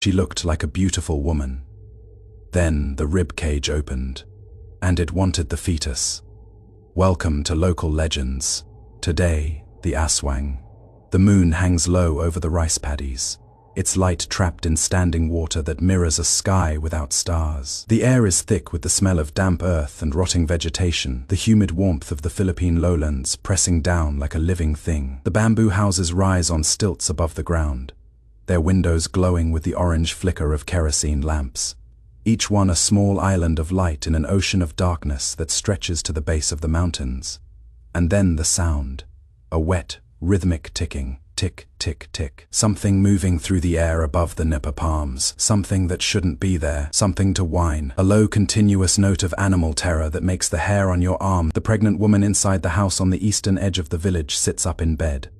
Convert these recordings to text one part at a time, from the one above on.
She looked like a beautiful woman. Then the rib cage opened, and it wanted the fetus. Welcome to local legends. Today, the Aswang. The moon hangs low over the rice paddies, its light trapped in standing water that mirrors a sky without stars. The air is thick with the smell of damp earth and rotting vegetation, the humid warmth of the Philippine lowlands pressing down like a living thing. The bamboo houses rise on stilts above the ground, their windows glowing with the orange flicker of kerosene lamps, each one a small island of light in an ocean of darkness that stretches to the base of the mountains. And then the sound, a wet, rhythmic ticking, tick, tick, tick. Something moving through the air above the nipa palms, something that shouldn't be there, something to whine. A low, continuous note of animal terror that makes the hair on your arm. The pregnant woman inside the house on the eastern edge of the village sits up in bed,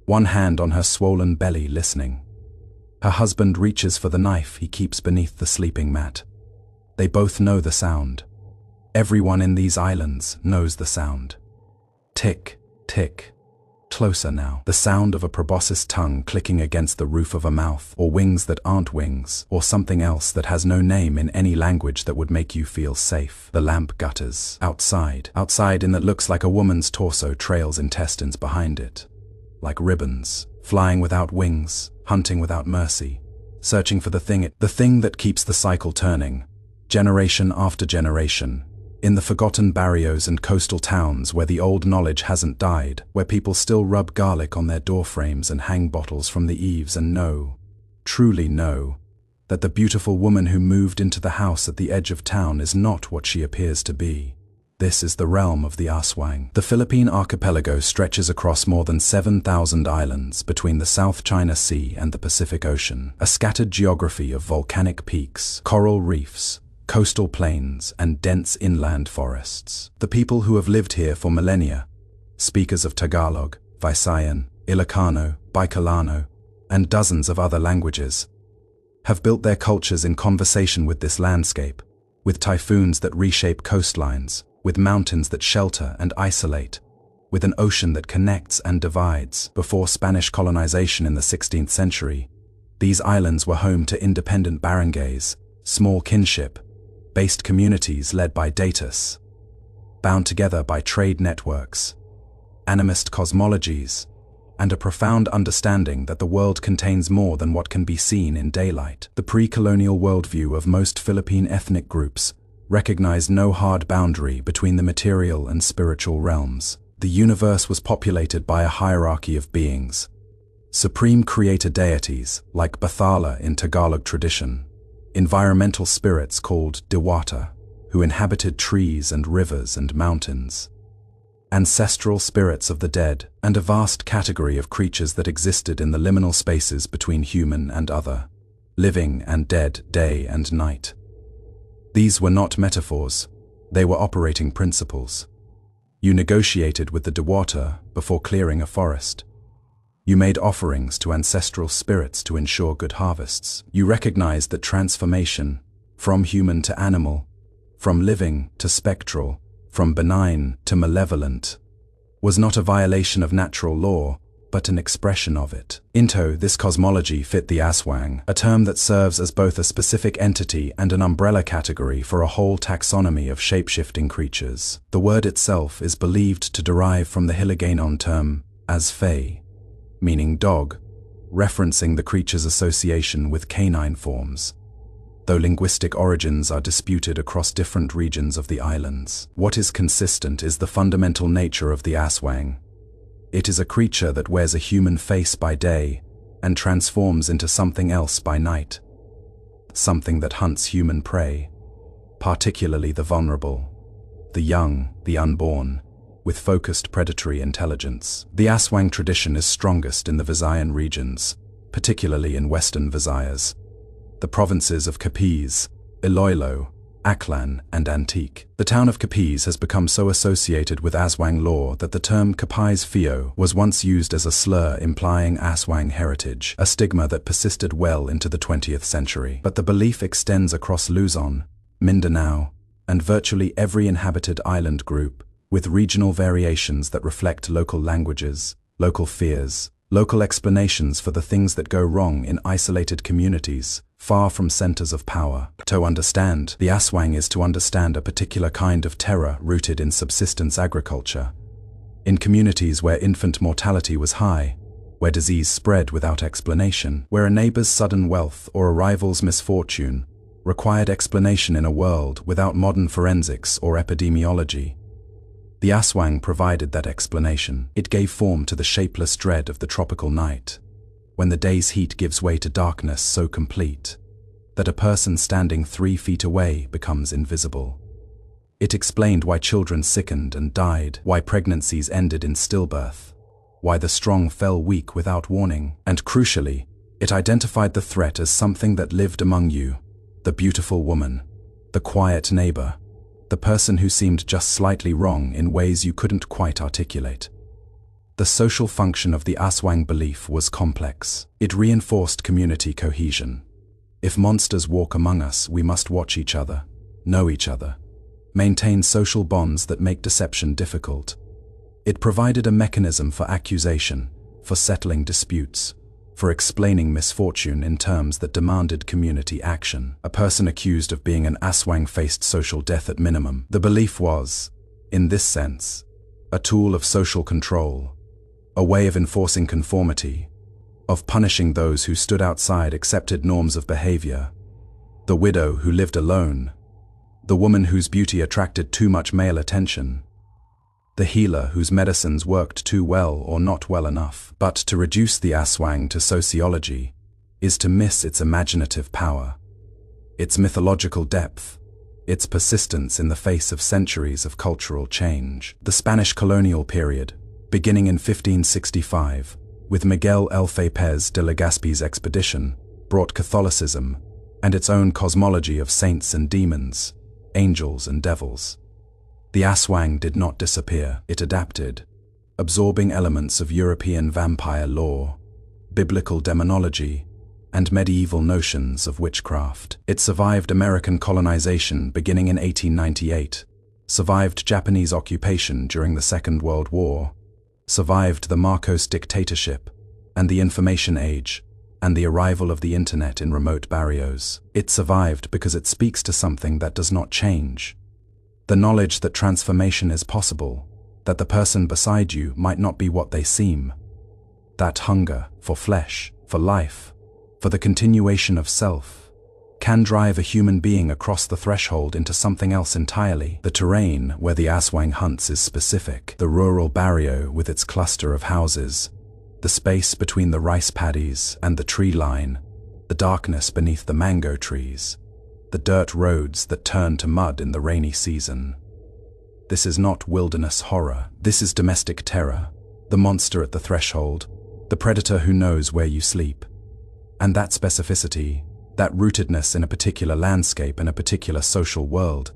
one hand on her swollen belly, listening. Her husband reaches for the knife he keeps beneath the sleeping mat. They both know the sound. Everyone in these islands knows the sound. Tick, tick. Closer now. The sound of a proboscis tongue clicking against the roof of a mouth, or wings that aren't wings, or something else that has no name in any language that would make you feel safe. The lamp gutters. Outside in that looks like a woman's torso trails intestines behind it. Like ribbons, flying without wings, hunting without mercy, searching for the thing that keeps the cycle turning, generation after generation. In the forgotten barrios and coastal towns where the old knowledge hasn't died, where people still rub garlic on their doorframes and hang bottles from the eaves and know, truly know, that the beautiful woman who moved into the house at the edge of town is not what she appears to be. This is the realm of the Aswang. The Philippine archipelago stretches across more than 7,000 islands between the South China Sea and the Pacific Ocean, a scattered geography of volcanic peaks, coral reefs, coastal plains, and dense inland forests. The people who have lived here for millennia, speakers of Tagalog, Visayan, Ilocano, Bicolano, and dozens of other languages, have built their cultures in conversation with this landscape, with typhoons that reshape coastlines, with mountains that shelter and isolate, with an ocean that connects and divides. Before Spanish colonization in the 16th century, these islands were home to independent barangays, small kinship-based communities led by datus, bound together by trade networks, animist cosmologies, and a profound understanding that the world contains more than what can be seen in daylight. The pre-colonial worldview of most Philippine ethnic groups recognized no hard boundary between the material and spiritual realms. The universe was populated by a hierarchy of beings, supreme creator deities like Bathala in Tagalog tradition, environmental spirits called Diwata, who inhabited trees and rivers and mountains, ancestral spirits of the dead, and a vast category of creatures that existed in the liminal spaces between human and other, living and dead, day and night. These were not metaphors, they were operating principles. You negotiated with the Diwata before clearing a forest. You made offerings to ancestral spirits to ensure good harvests. You recognized that transformation, from human to animal, from living to spectral, from benign to malevolent, was not a violation of natural law, but an expression of it. Into this cosmology fit the Aswang, a term that serves as both a specific entity and an umbrella category for a whole taxonomy of shapeshifting creatures. The word itself is believed to derive from the Hiligaynon term Asfay, meaning dog, referencing the creature's association with canine forms, though linguistic origins are disputed across different regions of the islands. What is consistent is the fundamental nature of the Aswang. It is a creature that wears a human face by day and transforms into something else by night, something that hunts human prey, particularly the vulnerable, the young, the unborn, with focused predatory intelligence. The Aswang tradition is strongest in the Visayan regions, particularly in western Visayas, the provinces of Capiz, Iloilo, Aklan, and Antique. The town of Capiz has become so associated with Aswang lore that the term Capiz Fio was once used as a slur implying Aswang heritage, a stigma that persisted well into the 20th century. But the belief extends across Luzon, Mindanao, and virtually every inhabited island group, with regional variations that reflect local languages, local fears, local explanations for the things that go wrong in isolated communities. far from centers of power. To understand the Aswang is to understand a particular kind of terror rooted in subsistence agriculture. In communities where infant mortality was high, where disease spread without explanation, where a neighbor's sudden wealth or a rival's misfortune required explanation in a world without modern forensics or epidemiology. The Aswang provided that explanation. It gave form to the shapeless dread of the tropical night, when the day's heat gives way to darkness so complete that a person standing 3 feet away becomes invisible. It explained why children sickened and died, why pregnancies ended in stillbirth, why the strong fell weak without warning, and crucially, it identified the threat as something that lived among you, the beautiful woman, the quiet neighbor, the person who seemed just slightly wrong in ways you couldn't quite articulate. The social function of the Aswang belief was complex. It reinforced community cohesion. If monsters walk among us, we must watch each other, know each other, maintain social bonds that make deception difficult. It provided a mechanism for accusation, for settling disputes, for explaining misfortune in terms that demanded community action. A person accused of being an Aswang faced social death at minimum. The belief was, in this sense, a tool of social control, a way of enforcing conformity, of punishing those who stood outside accepted norms of behavior. The widow who lived alone, the woman whose beauty attracted too much male attention, the healer whose medicines worked too well or not well enough. But to reduce the Aswang to sociology is to miss its imaginative power, its mythological depth, its persistence in the face of centuries of cultural change. The Spanish colonial period, beginning in 1565, with Miguel Elfapez de Legazpi's expedition, brought Catholicism and its own cosmology of saints and demons, angels and devils. The Aswang did not disappear, it adapted, absorbing elements of European vampire lore, biblical demonology, and medieval notions of witchcraft. It survived American colonization beginning in 1898, survived Japanese occupation during the Second World War, survived the Marcos dictatorship and the information age, and the arrival of the internet in remote barrios. It survived because it speaks to something that does not change. The knowledge that transformation is possible, that the person beside you might not be what they seem. That hunger for flesh, for life, for the continuation of self, can drive a human being across the threshold into something else entirely. The terrain where the Aswang hunts is specific. The rural barrio with its cluster of houses, the space between the rice paddies and the tree line, the darkness beneath the mango trees, the dirt roads that turn to mud in the rainy season. This is not wilderness horror. This is domestic terror, the monster at the threshold, the predator who knows where you sleep. And that specificity, that rootedness in a particular landscape and a particular social world,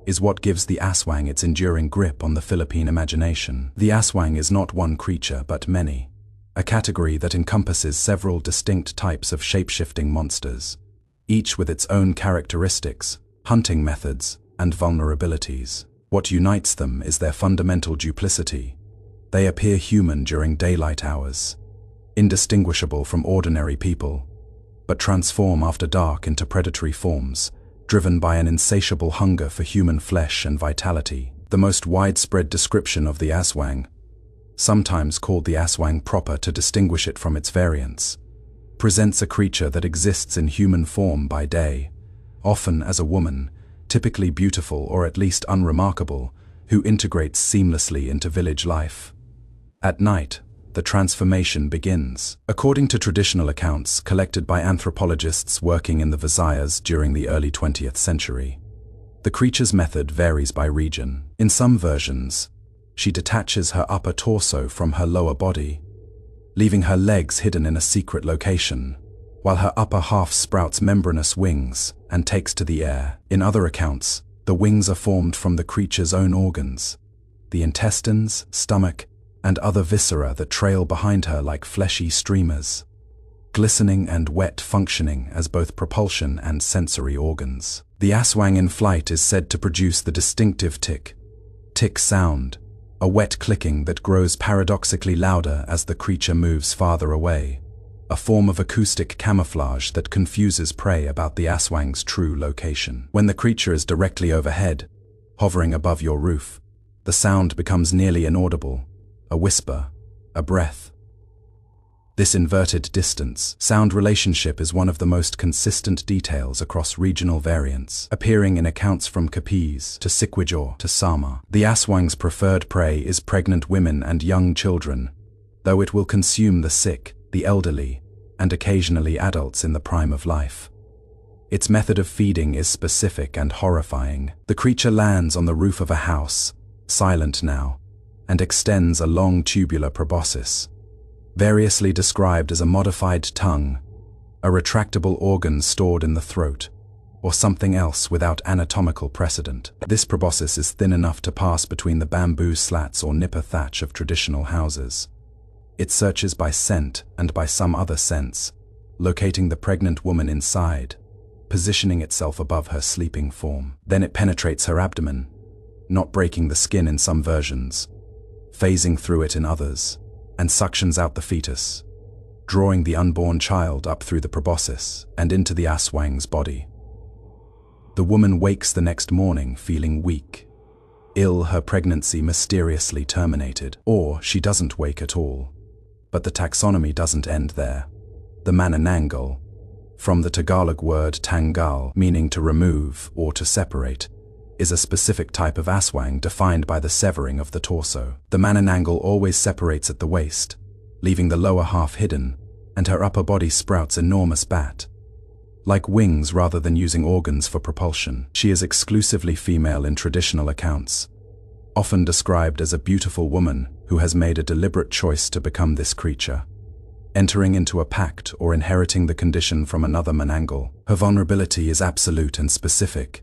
is what gives the Aswang its enduring grip on the Philippine imagination. The Aswang is not one creature but many, a category that encompasses several distinct types of shape-shifting monsters, each with its own characteristics, hunting methods, and vulnerabilities. What unites them is their fundamental duplicity. They appear human during daylight hours, indistinguishable from ordinary people, but transform after dark into predatory forms, driven by an insatiable hunger for human flesh and vitality. The most widespread description of the Aswang, sometimes called the Aswang proper to distinguish it from its variants, presents a creature that exists in human form by day, often as a woman, typically beautiful or at least unremarkable, who integrates seamlessly into village life. At night, the transformation begins. According to traditional accounts collected by anthropologists working in the Visayas during the early 20th century, the creature's method varies by region. In some versions, she detaches her upper torso from her lower body, leaving her legs hidden in a secret location, while her upper half sprouts membranous wings and takes to the air. In other accounts, the wings are formed from the creature's own organs, the intestines, stomach, and other viscera that trail behind her like fleshy streamers, glistening and wet, functioning as both propulsion and sensory organs. The Aswang in flight is said to produce the distinctive tick sound, a wet clicking that grows paradoxically louder as the creature moves farther away, a form of acoustic camouflage that confuses prey about the aswang's true location. When the creature is directly overhead, hovering above your roof, the sound becomes nearly inaudible, a whisper, a breath. This inverted distance sound relationship is one of the most consistent details across regional variants, appearing in accounts from Capiz to Siquijor to Sama. The aswang's preferred prey is pregnant women and young children, though it will consume the sick, the elderly, and occasionally adults in the prime of life. Its method of feeding is specific and horrifying. The creature lands on the roof of a house, silent now, and extends a long tubular proboscis, variously described as a modified tongue, a retractable organ stored in the throat, or something else without anatomical precedent. This proboscis is thin enough to pass between the bamboo slats or nipper thatch of traditional houses. It searches by scent and by some other sense, locating the pregnant woman inside, positioning itself above her sleeping form. Then it penetrates her abdomen, not breaking the skin in some versions, phasing through it in others, and suctions out the fetus, drawing the unborn child up through the proboscis and into the aswang's body. The woman wakes the next morning feeling weak, ill, her pregnancy mysteriously terminated, or she doesn't wake at all. But the taxonomy doesn't end there. The manananggal, from the Tagalog word tanggal, meaning to remove or to separate, is a specific type of aswang defined by the severing of the torso. The manananggal always separates at the waist, leaving the lower half hidden, and her upper body sprouts enormous bat, like wings rather than using organs for propulsion. She is exclusively female in traditional accounts, often described as a beautiful woman who has made a deliberate choice to become this creature, entering into a pact or inheriting the condition from another manananggal. Her vulnerability is absolute and specific.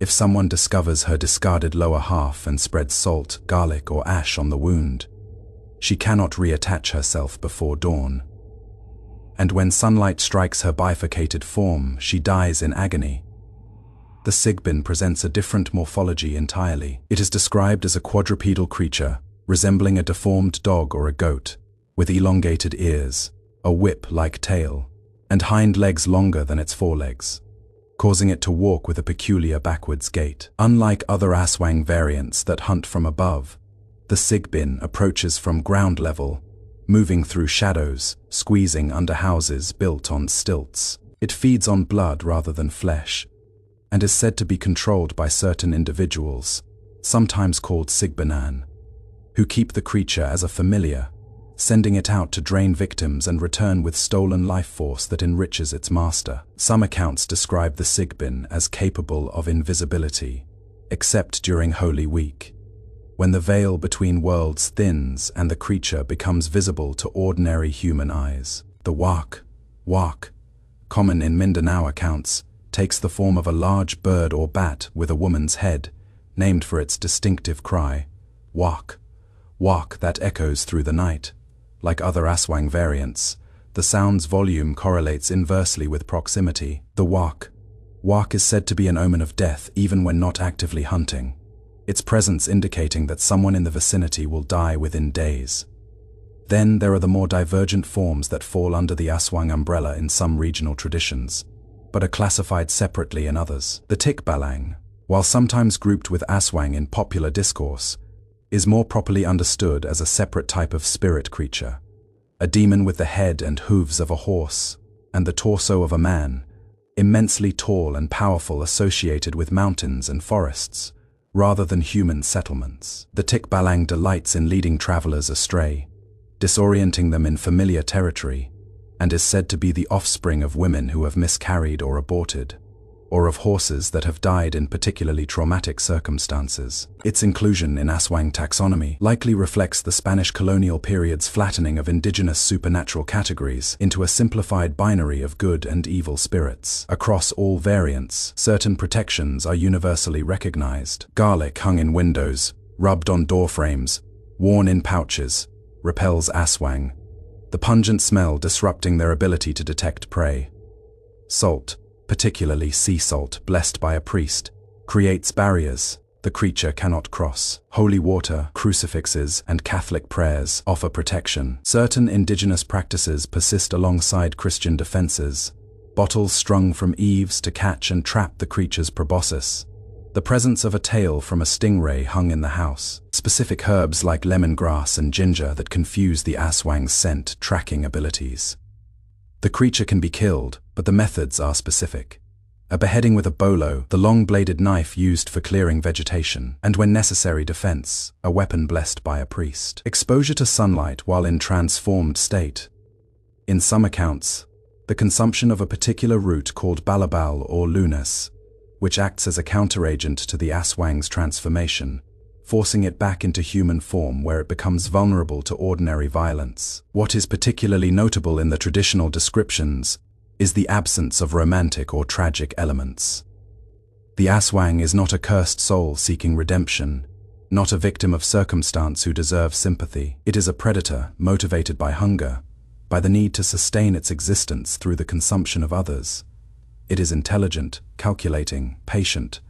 If someone discovers her discarded lower half and spreads salt, garlic, or ash on the wound, she cannot reattach herself before dawn. And when sunlight strikes her bifurcated form, she dies in agony. The Sigbin presents a different morphology entirely. It is described as a quadrupedal creature, resembling a deformed dog or a goat, with elongated ears, a whip-like tail, and hind legs longer than its forelegs, causing it to walk with a peculiar backwards gait. Unlike other aswang variants that hunt from above, the Sigbin approaches from ground level, moving through shadows, squeezing under houses built on stilts. It feeds on blood rather than flesh, and is said to be controlled by certain individuals, sometimes called Sigbanan, who keep the creature as a familiar, sending it out to drain victims and return with stolen life force that enriches its master. Some accounts describe the Sigbin as capable of invisibility, except during Holy Week, when the veil between worlds thins and the creature becomes visible to ordinary human eyes. The wak, common in Mindanao accounts, takes the form of a large bird or bat with a woman's head, named for its distinctive cry, wak, that echoes through the night. Like other aswang variants, the sound's volume correlates inversely with proximity. The wak is said to be an omen of death even when not actively hunting, its presence indicating that someone in the vicinity will die within days. Then there are the more divergent forms that fall under the aswang umbrella in some regional traditions, but are classified separately in others. The tikbalang, while sometimes grouped with aswang in popular discourse, is more properly understood as a separate type of spirit creature, a demon with the head and hooves of a horse and the torso of a man, immensely tall and powerful, associated with mountains and forests, rather than human settlements. The tikbalang delights in leading travelers astray, disorienting them in familiar territory, and is said to be the offspring of women who have miscarried or aborted, or of horses that have died in particularly traumatic circumstances. Its inclusion in aswang taxonomy likely reflects the Spanish colonial period's flattening of indigenous supernatural categories into a simplified binary of good and evil spirits. Across all variants, certain protections are universally recognized. Garlic hung in windows, rubbed on door frames, worn in pouches, repels aswang, the pungent smell disrupting their ability to detect prey. Salt, particularly sea salt blessed by a priest, creates barriers, the creature cannot cross. Holy water, crucifixes, and Catholic prayers offer protection. Certain indigenous practices persist alongside Christian defenses. Bottles strung from eaves to catch and trap the creature's proboscis. The presence of a tail from a stingray hung in the house. Specific herbs like lemongrass and ginger that confuse the Aswang's scent tracking abilities. The creature can be killed, but the methods are specific. A beheading with a bolo, the long-bladed knife used for clearing vegetation, and when necessary defense, a weapon blessed by a priest. Exposure to sunlight while in transformed state. In some accounts, the consumption of a particular root called balabal or lunas, which acts as a counteragent to the Aswang's transformation, forcing it back into human form where it becomes vulnerable to ordinary violence. What is particularly notable in the traditional descriptions is the absence of romantic or tragic elements. The Aswang is not a cursed soul seeking redemption, not a victim of circumstance who deserves sympathy. It is a predator motivated by hunger, by the need to sustain its existence through the consumption of others. It is intelligent, calculating, patient.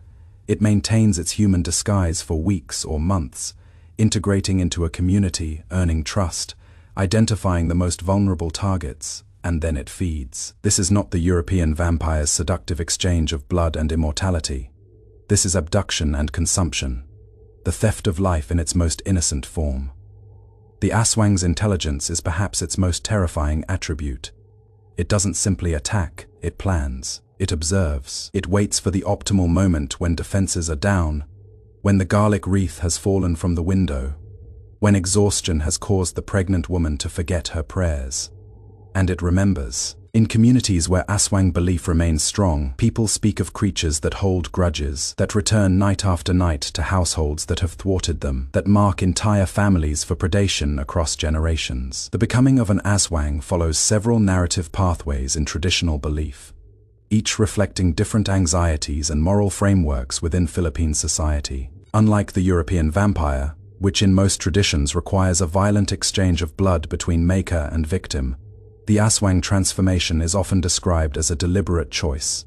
It maintains its human disguise for weeks or months, integrating into a community, earning trust, identifying the most vulnerable targets, and then it feeds. This is not the European vampire's seductive exchange of blood and immortality. This is abduction and consumption, the theft of life in its most innocent form. The Aswang's intelligence is perhaps its most terrifying attribute. It doesn't simply attack, it plans. It observes. It waits for the optimal moment when defenses are down, when the garlic wreath has fallen from the window, when exhaustion has caused the pregnant woman to forget her prayers. And it remembers. In communities where Aswang belief remains strong, people speak of creatures that hold grudges, that return night after night to households that have thwarted them, that mark entire families for predation across generations. The becoming of an Aswang follows several narrative pathways in traditional belief, each reflecting different anxieties and moral frameworks within Philippine society. Unlike the European vampire, which in most traditions requires a violent exchange of blood between maker and victim, the Aswang transformation is often described as a deliberate choice,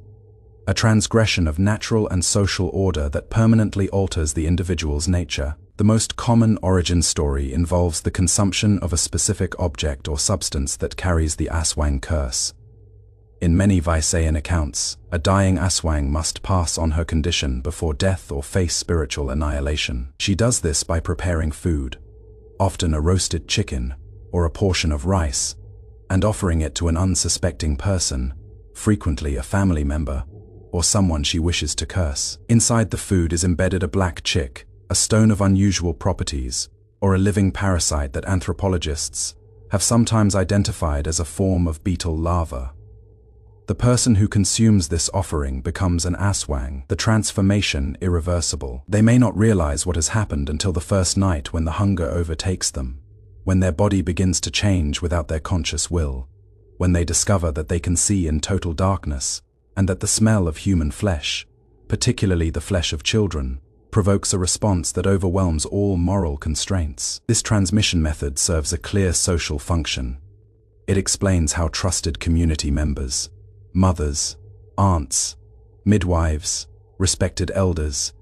a transgression of natural and social order that permanently alters the individual's nature. The most common origin story involves the consumption of a specific object or substance that carries the Aswang curse. In many Visayan accounts, a dying Aswang must pass on her condition before death or face spiritual annihilation. She does this by preparing food, often a roasted chicken or a portion of rice, and offering it to an unsuspecting person, frequently a family member, or someone she wishes to curse. Inside the food is embedded a black chick, a stone of unusual properties, or a living parasite that anthropologists have sometimes identified as a form of beetle larva. The person who consumes this offering becomes an Aswang, the transformation irreversible. They may not realize what has happened until the first night when the hunger overtakes them, when their body begins to change without their conscious will, when they discover that they can see in total darkness, and that the smell of human flesh, particularly the flesh of children, provokes a response that overwhelms all moral constraints. This transmission method serves a clear social function. It explains how trusted community members, mothers, aunts, midwives, respected elders,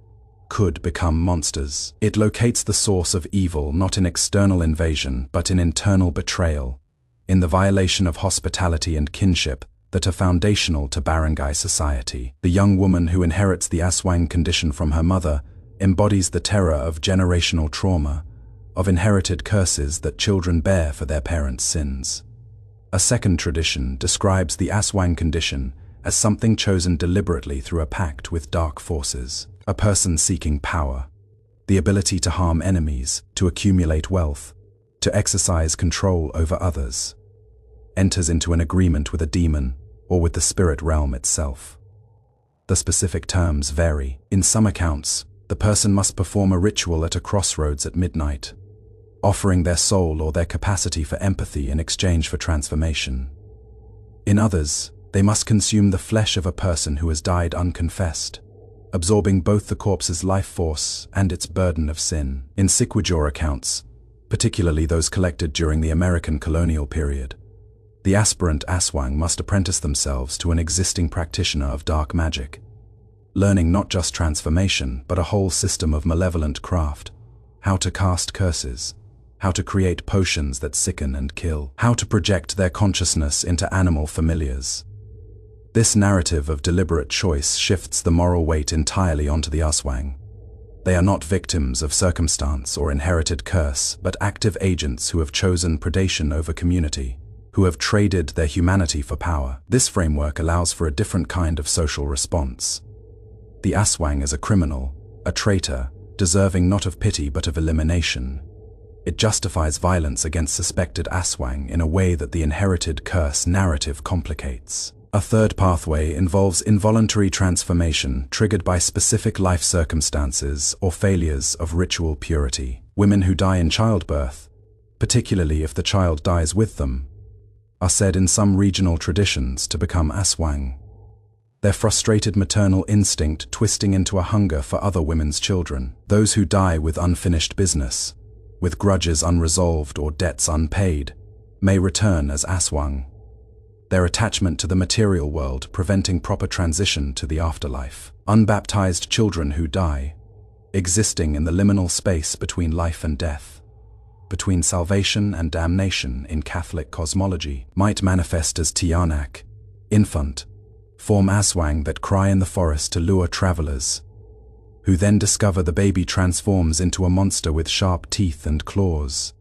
could become monsters. It locates the source of evil not in external invasion but in internal betrayal, in the violation of hospitality and kinship that are foundational to barangay society. The young woman who inherits the Aswang condition from her mother embodies the terror of generational trauma, of inherited curses that children bear for their parents' sins. A second tradition describes the Aswang condition as something chosen deliberately through a pact with dark forces, a person seeking power, the ability to harm enemies, to accumulate wealth, to exercise control over others, enters into an agreement with a demon or with the spirit realm itself. The specific terms vary. In some accounts, the person must perform a ritual at a crossroads at midnight, offering their soul or their capacity for empathy in exchange for transformation. In others, they must consume the flesh of a person who has died unconfessed, absorbing both the corpse's life force and its burden of sin. In Siquijor accounts, particularly those collected during the American colonial period, the aspirant Aswang must apprentice themselves to an existing practitioner of dark magic, learning not just transformation, but a whole system of malevolent craft. How to cast curses, how to create potions that sicken and kill, how to project their consciousness into animal familiars. This narrative of deliberate choice shifts the moral weight entirely onto the Aswang. They are not victims of circumstance or inherited curse, but active agents who have chosen predation over community, who have traded their humanity for power. This framework allows for a different kind of social response. The Aswang is a criminal, a traitor, deserving not of pity but of elimination. It justifies violence against suspected Aswang in a way that the inherited curse narrative complicates. A third pathway involves involuntary transformation triggered by specific life circumstances or failures of ritual purity. Women who die in childbirth, particularly if the child dies with them, are said in some regional traditions to become Aswang, their frustrated maternal instinct twisting into a hunger for other women's children. Those who die with unfinished business, with grudges unresolved or debts unpaid, may return as Aswang, their attachment to the material world preventing proper transition to the afterlife. Unbaptized children who die, existing in the liminal space between life and death, between salvation and damnation in Catholic cosmology, might manifest as Tiyanak, infant, form Aswang that cry in the forest to lure travelers, who then discover the baby transforms into a monster with sharp teeth and claws.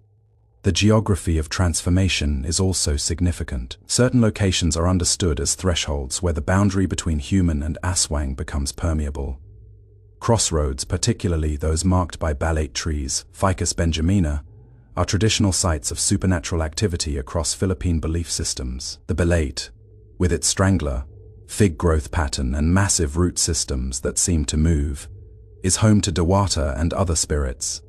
The geography of transformation is also significant. Certain locations are understood as thresholds where the boundary between human and Aswang becomes permeable. Crossroads, particularly those marked by balate trees, Ficus benjamina, are traditional sites of supernatural activity across Philippine belief systems. The balate, with its strangler, fig growth pattern and massive root systems that seem to move, is home to Dewata and other spirits.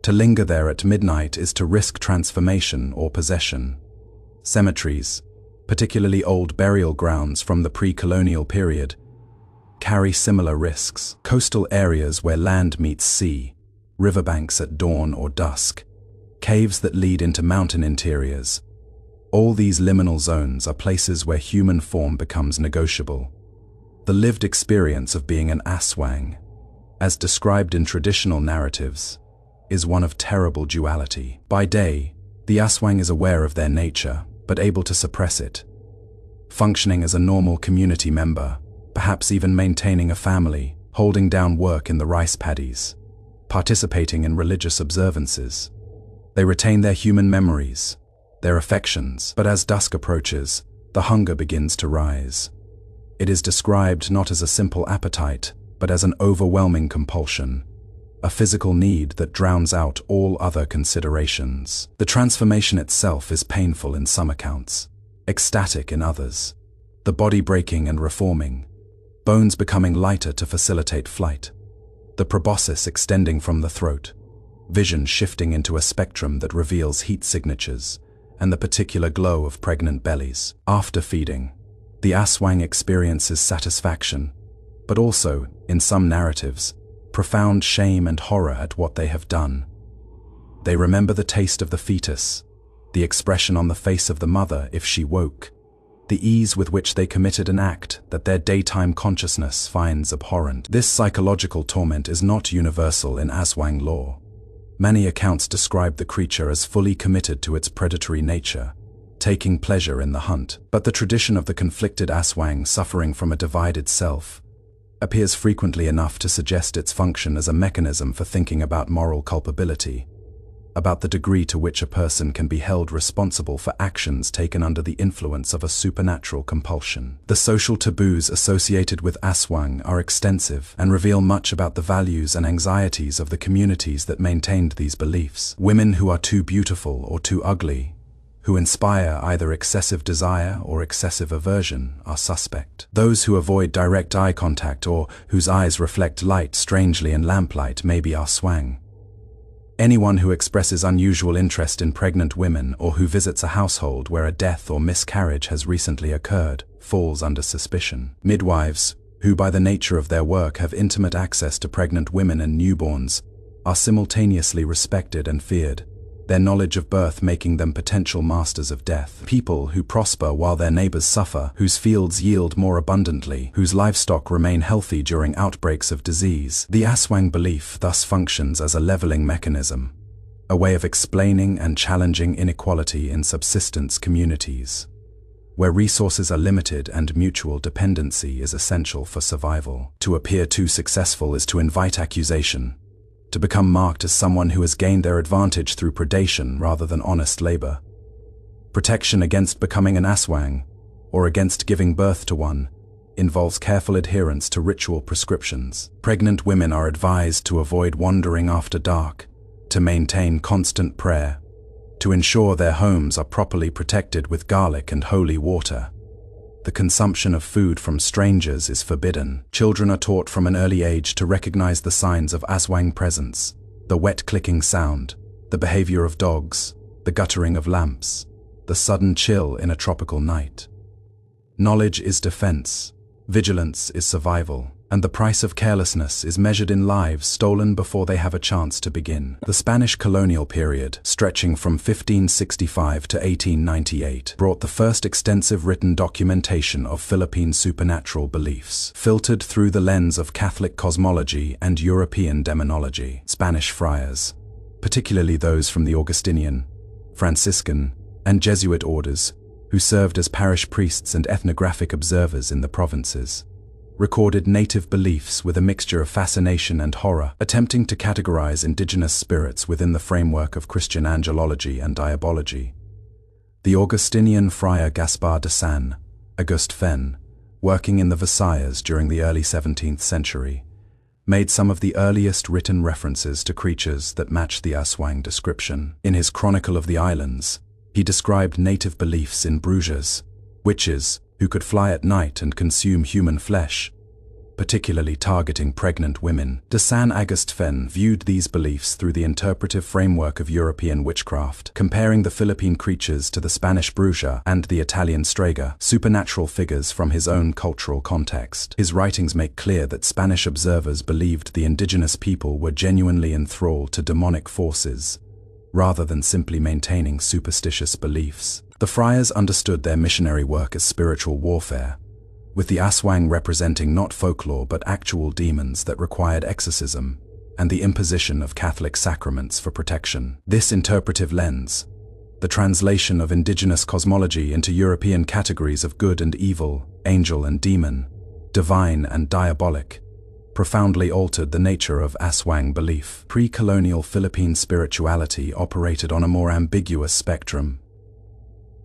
To linger there at midnight is to risk transformation or possession. Cemeteries, particularly old burial grounds from the pre-colonial period, carry similar risks. Coastal areas where land meets sea, riverbanks at dawn or dusk, caves that lead into mountain interiors. All these liminal zones are places where human form becomes negotiable. The lived experience of being an Aswang, as described in traditional narratives, is one of terrible duality. By day, the Aswang is aware of their nature, but able to suppress it, functioning as a normal community member, perhaps even maintaining a family, holding down work in the rice paddies, participating in religious observances. They retain their human memories, their affections, but as dusk approaches, the hunger begins to rise. It is described not as a simple appetite, but as an overwhelming compulsion, a physical need that drowns out all other considerations. The transformation itself is painful in some accounts, ecstatic in others, the body breaking and reforming, bones becoming lighter to facilitate flight, the proboscis extending from the throat, vision shifting into a spectrum that reveals heat signatures, and the particular glow of pregnant bellies. After feeding, the Aswang experiences satisfaction, but also, in some narratives, profound shame and horror at what they have done. They remember the taste of the fetus, the expression on the face of the mother if she woke, the ease with which they committed an act that their daytime consciousness finds abhorrent. This psychological torment is not universal in Aswang lore. Many accounts describe the creature as fully committed to its predatory nature, taking pleasure in the hunt. But the tradition of the conflicted Aswang suffering from a divided self appears frequently enough to suggest its function as a mechanism for thinking about moral culpability, about the degree to which a person can be held responsible for actions taken under the influence of a supernatural compulsion. The social taboos associated with Aswang are extensive and reveal much about the values and anxieties of the communities that maintained these beliefs. Women who are too beautiful or too ugly, who inspire either excessive desire or excessive aversion, are suspect. Those who avoid direct eye contact or whose eyes reflect light strangely in lamplight may be Aswang. Anyone who expresses unusual interest in pregnant women or who visits a household where a death or miscarriage has recently occurred falls under suspicion. Midwives, who by the nature of their work have intimate access to pregnant women and newborns, are simultaneously respected and feared. their knowledge of birth making them potential masters of death. People who prosper while their neighbors suffer, whose fields yield more abundantly, whose livestock remain healthy during outbreaks of disease. The Aswang belief thus functions as a leveling mechanism, a way of explaining and challenging inequality in subsistence communities, where resources are limited and mutual dependency is essential for survival. To appear too successful is to invite accusation, to become marked as someone who has gained their advantage through predation rather than honest labor. Protection against becoming an Aswang, or against giving birth to one, involves careful adherence to ritual prescriptions. Pregnant women are advised to avoid wandering after dark, to maintain constant prayer, to ensure their homes are properly protected with garlic and holy water. The consumption of food from strangers is forbidden. Children are taught from an early age to recognize the signs of Aswang presence: the wet clicking sound, the behavior of dogs, the guttering of lamps, the sudden chill in a tropical night. Knowledge is defense, vigilance is survival, and the price of carelessness is measured in lives stolen before they have a chance to begin. The Spanish colonial period, stretching from 1565 to 1898, brought the first extensive written documentation of Philippine supernatural beliefs, filtered through the lens of Catholic cosmology and European demonology. Spanish friars, particularly those from the Augustinian, Franciscan, and Jesuit orders, who served as parish priests and ethnographic observers in the provinces, recorded native beliefs with a mixture of fascination and horror, attempting to categorize indigenous spirits within the framework of Christian angelology and diabology. The Augustinian friar Gaspar de San, Auguste Fen, working in the Visayas during the early 17th century, made some of the earliest written references to creatures that match the Aswang description. In his Chronicle of the Islands, he described native beliefs in Bruges, witches who could fly at night and consume human flesh, particularly targeting pregnant women. De San Auguste Fen viewed these beliefs through the interpretive framework of European witchcraft, comparing the Philippine creatures to the Spanish bruja and the Italian strega, supernatural figures from his own cultural context. His writings make clear that Spanish observers believed the indigenous people were genuinely enthralled to demonic forces, rather than simply maintaining superstitious beliefs. The friars understood their missionary work as spiritual warfare, with the Aswang representing not folklore but actual demons that required exorcism and the imposition of Catholic sacraments for protection. This interpretive lens, the translation of indigenous cosmology into European categories of good and evil, angel and demon, divine and diabolic, profoundly altered the nature of Aswang belief. Pre-colonial Philippine spirituality operated on a more ambiguous spectrum.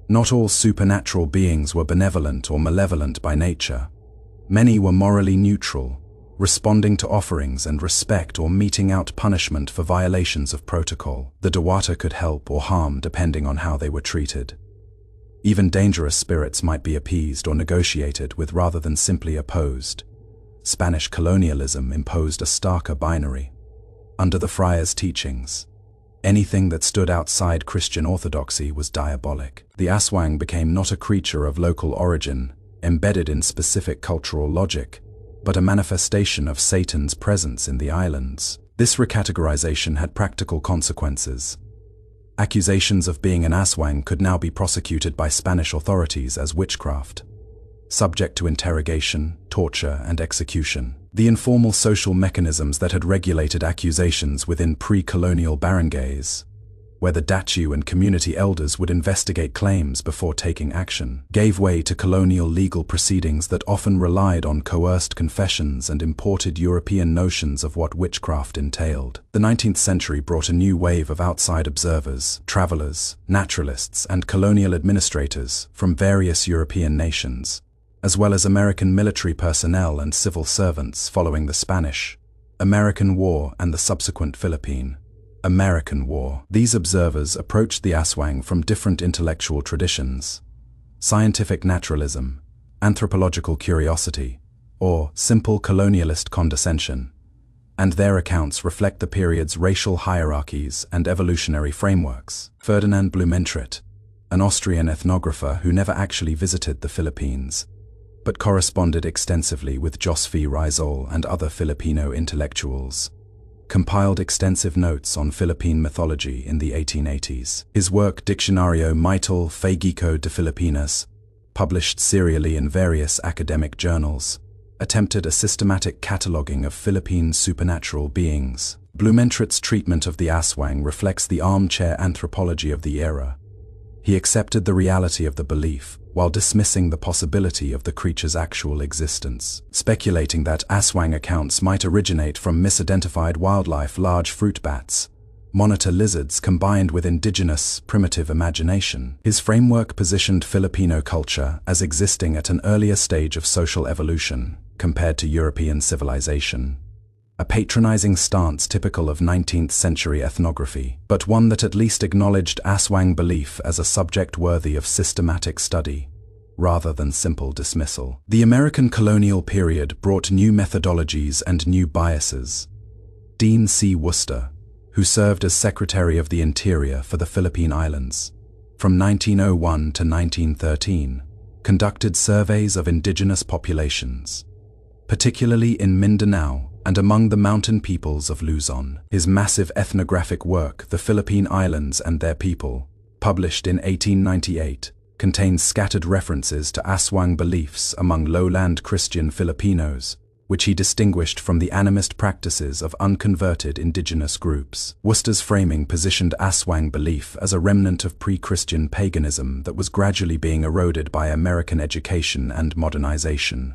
Not all supernatural beings were benevolent or malevolent by nature. Many were morally neutral, responding to offerings and respect or meting out punishment for violations of protocol. The Dewata could help or harm depending on how they were treated. Even dangerous spirits might be appeased or negotiated with rather than simply opposed. Spanish colonialism imposed a starker binary. Under the friars' teachings, anything that stood outside Christian orthodoxy was diabolic. The Aswang became not a creature of local origin, embedded in specific cultural logic, but a manifestation of Satan's presence in the islands. This recategorization had practical consequences. Accusations of being an Aswang could now be prosecuted by Spanish authorities as witchcraft, subject to interrogation, torture, and execution. The informal social mechanisms that had regulated accusations within pre-colonial barangays, where the dachu and community elders would investigate claims before taking action, gave way to colonial legal proceedings that often relied on coerced confessions and imported European notions of what witchcraft entailed. The 19th century brought a new wave of outside observers, travelers, naturalists, and colonial administrators from various European nations, as well as American military personnel and civil servants following the Spanish-American War and the subsequent Philippine-American War. These observers approached the Aswang from different intellectual traditions: scientific naturalism, anthropological curiosity, or simple colonialist condescension, and their accounts reflect the period's racial hierarchies and evolutionary frameworks. Ferdinand Blumentritt, an Austrian ethnographer who never actually visited the Philippines, but corresponded extensively with Joseph Rizal and other Filipino intellectuals, compiled extensive notes on Philippine mythology in the 1880s. His work Diccionario Mythol Fagico de Filipinas, published serially in various academic journals, attempted a systematic cataloguing of Philippine supernatural beings. Blumentrit's treatment of the Aswang reflects the armchair anthropology of the era. He accepted the reality of the belief, while dismissing the possibility of the creature's actual existence, speculating that Aswang accounts might originate from misidentified wildlife, large fruit bats, monitor lizards combined with indigenous, primitive imagination. His framework positioned Filipino culture as existing at an earlier stage of social evolution compared to European civilization. A patronizing stance typical of 19th century ethnography, but one that at least acknowledged Aswang belief as a subject worthy of systematic study, rather than simple dismissal. The American colonial period brought new methodologies and new biases. Dean C. Worcester, who served as Secretary of the Interior for the Philippine Islands from 1901 to 1913, conducted surveys of indigenous populations, particularly in Mindanao and among the mountain peoples of Luzon. His massive ethnographic work, The Philippine Islands and Their People, published in 1898, contains scattered references to Aswang beliefs among lowland Christian Filipinos, which he distinguished from the animist practices of unconverted indigenous groups. Worcester's framing positioned Aswang belief as a remnant of pre-Christian paganism that was gradually being eroded by American education and modernization.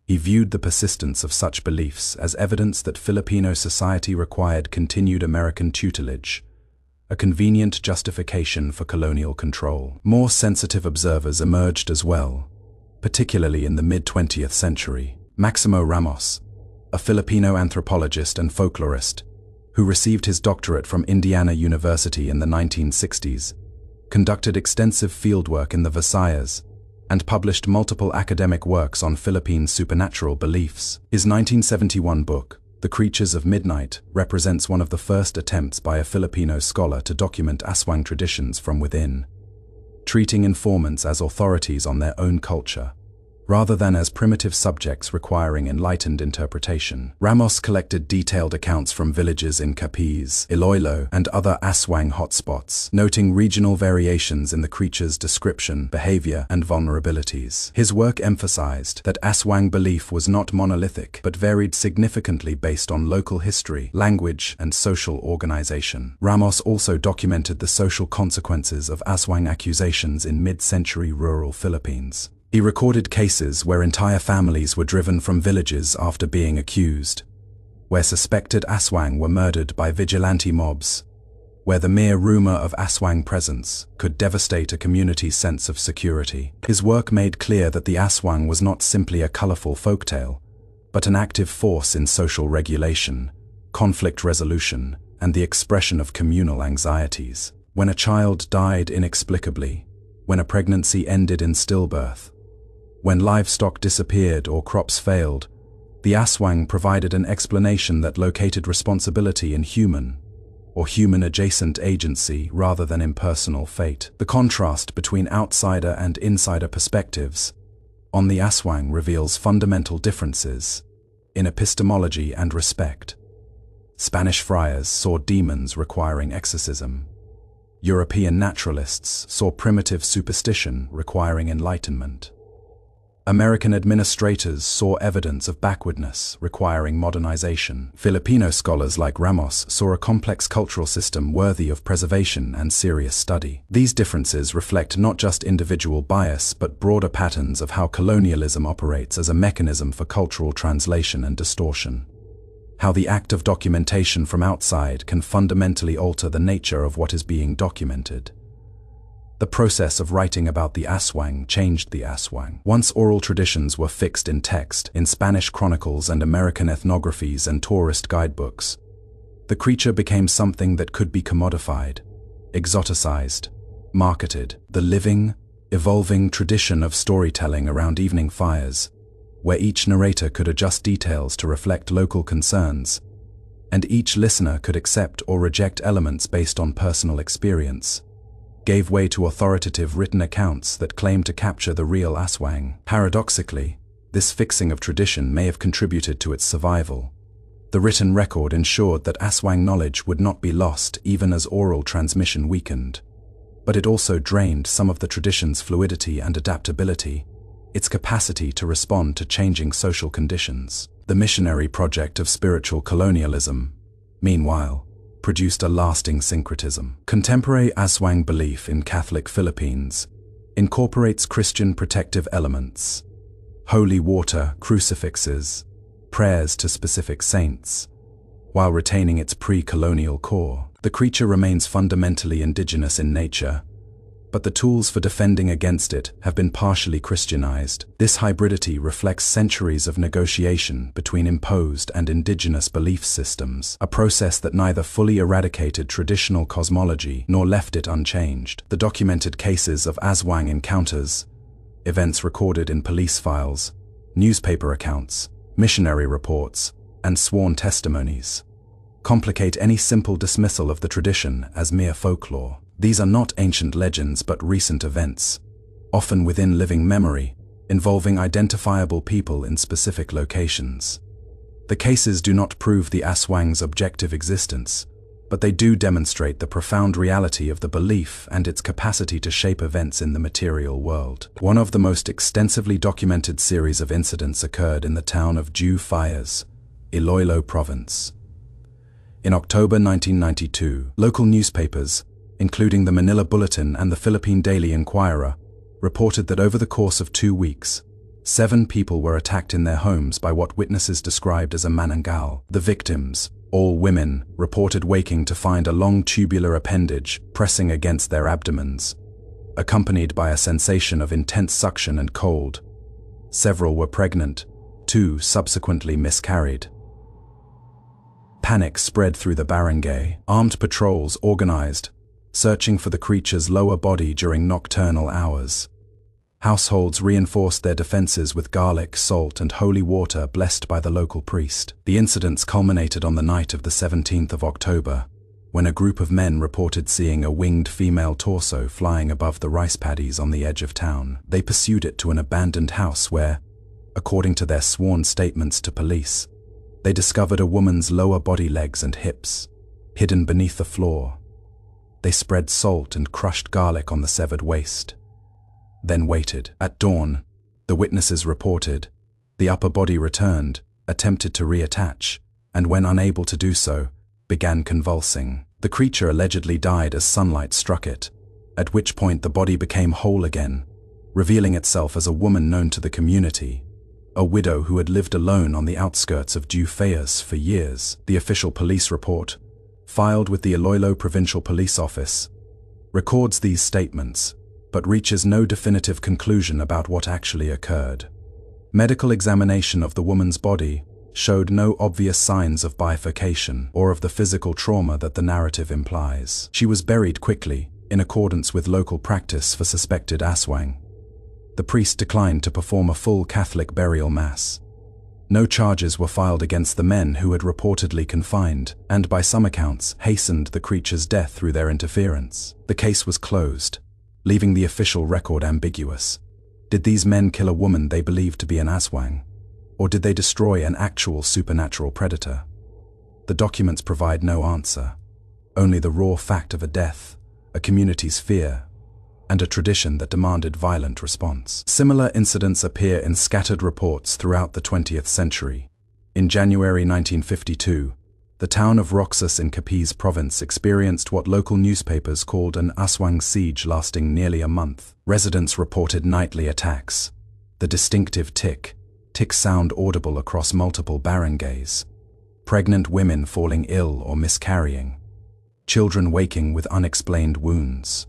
He viewed the persistence of such beliefs as evidence that Filipino society required continued American tutelage, a convenient justification for colonial control. More sensitive observers emerged as well, particularly in the mid-20th century. Maximo Ramos, a Filipino anthropologist and folklorist, who received his doctorate from Indiana University in the 1960s, conducted extensive fieldwork in the Visayas, and published multiple academic works on Philippine supernatural beliefs. His 1971 book, The Creatures of Midnight, represents one of the first attempts by a Filipino scholar to document Aswang traditions from within, treating informants as authorities on their own culture, rather than as primitive subjects requiring enlightened interpretation. Ramos collected detailed accounts from villages in Capiz, Iloilo, and other Aswang hotspots, noting regional variations in the creature's description, behavior, and vulnerabilities. His work emphasized that Aswang belief was not monolithic, but varied significantly based on local history, language, and social organization. Ramos also documented the social consequences of Aswang accusations in mid-century rural Philippines. He recorded cases where entire families were driven from villages after being accused, where suspected Aswang were murdered by vigilante mobs, where the mere rumor of Aswang presence could devastate a community's sense of security. His work made clear that the Aswang was not simply a colorful folktale, but an active force in social regulation, conflict resolution, and the expression of communal anxieties. When a child died inexplicably, when a pregnancy ended in stillbirth, when livestock disappeared or crops failed, the Aswang provided an explanation that located responsibility in human or human-adjacent agency rather than impersonal fate. The contrast between outsider and insider perspectives on the Aswang reveals fundamental differences in epistemology and respect. Spanish friars saw demons requiring exorcism. European naturalists saw primitive superstition requiring enlightenment. American administrators saw evidence of backwardness requiring modernization. Filipino scholars like Ramos saw a complex cultural system worthy of preservation and serious study. These differences reflect not just individual bias but broader patterns of how colonialism operates as a mechanism for cultural translation and distortion. How the act of documentation from outside can fundamentally alter the nature of what is being documented. The process of writing about the Aswang changed the Aswang. Once oral traditions were fixed in text, in Spanish chronicles and American ethnographies and tourist guidebooks, the creature became something that could be commodified, exoticized, marketed. The living, evolving tradition of storytelling around evening fires, where each narrator could adjust details to reflect local concerns, and each listener could accept or reject elements based on personal experience, gave way to authoritative written accounts that claimed to capture the real Aswang. Paradoxically, this fixing of tradition may have contributed to its survival, The written record ensured that Aswang knowledge would not be lost even as oral transmission weakened. But it also drained some of the tradition's fluidity and adaptability, its capacity to respond to changing social conditions. The missionary project of spiritual colonialism, meanwhile, produced a lasting syncretism. Contemporary Aswang belief in Catholic Philippines incorporates Christian protective elements, holy water, crucifixes, prayers to specific saints, while retaining its pre-colonial core. The creature remains fundamentally indigenous in nature, but the tools for defending against it have been partially Christianized. This hybridity reflects centuries of negotiation between imposed and indigenous belief systems, a process that neither fully eradicated traditional cosmology nor left it unchanged. The documented cases of Aswang encounters, events recorded in police files, newspaper accounts, missionary reports, and sworn testimonies, complicate any simple dismissal of the tradition as mere folklore. These are not ancient legends but recent events, often within living memory, involving identifiable people in specific locations. The cases do not prove the Aswang's objective existence, but they do demonstrate the profound reality of the belief and its capacity to shape events in the material world. One of the most extensively documented series of incidents occurred in the town of Visayas, Iloilo Province. In October 1992, local newspapers, including the Manila Bulletin and the Philippine Daily Inquirer, reported that over the course of 2 weeks, 7 people were attacked in their homes by what witnesses described as a manananggal. The victims, all women, reported waking to find a long tubular appendage pressing against their abdomens, accompanied by a sensation of intense suction and cold. Several were pregnant, 2 subsequently miscarried. Panic spread through the barangay. Armed patrols organized, searching for the creature's lower body during nocturnal hours. Households reinforced their defenses with garlic, salt, and holy water blessed by the local priest. The incidents culminated on the night of the 17th of October, when a group of men reported seeing a winged female torso flying above the rice paddies on the edge of town. They pursued it to an abandoned house where, according to their sworn statements to police, they discovered a woman's lower body, legs and hips, hidden beneath the floor. They spread salt and crushed garlic on the severed waist, then waited. At dawn, the witnesses reported, the upper body returned, attempted to reattach, and when unable to do so, began convulsing. The creature allegedly died as sunlight struck it, at which point the body became whole again, revealing itself as a woman known to the community, a widow who had lived alone on the outskirts of Visayas for years. The official police report, filed with the Iloilo Provincial Police Office, records these statements, but reaches no definitive conclusion about what actually occurred. Medical examination of the woman's body showed no obvious signs of bifurcation or of the physical trauma that the narrative implies. She was buried quickly, in accordance with local practice for suspected Aswang. The priest declined to perform a full Catholic burial mass. No charges were filed against the men who had reportedly confined, and by some accounts, hastened the creature's death through their interference. The case was closed, leaving the official record ambiguous. Did these men kill a woman they believed to be an Aswang? Or did they destroy an actual supernatural predator? The documents provide no answer, only the raw fact of a death, a community's fear, and a tradition that demanded violent response. Similar incidents appear in scattered reports throughout the 20th century. In January 1952, the town of Roxas in Capiz Province experienced what local newspapers called an Aswang siege lasting nearly a month. Residents reported nightly attacks, the distinctive tick sound audible across multiple barangays, pregnant women falling ill or miscarrying, children waking with unexplained wounds.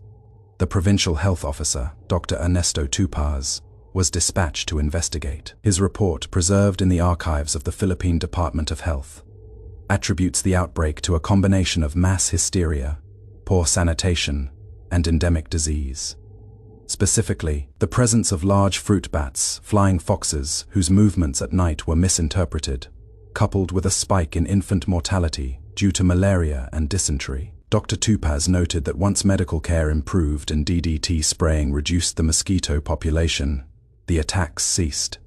The provincial health officer, Dr. Ernesto Tupaz, was dispatched to investigate. His report, preserved in the archives of the Philippine Department of Health, attributes the outbreak to a combination of mass hysteria, poor sanitation, and endemic disease. Specifically, the presence of large fruit bats, flying foxes, whose movements at night were misinterpreted, coupled with a spike in infant mortality due to malaria and dysentery. Dr. Tupaz noted that once medical care improved and DDT spraying reduced the mosquito population, the attacks ceased.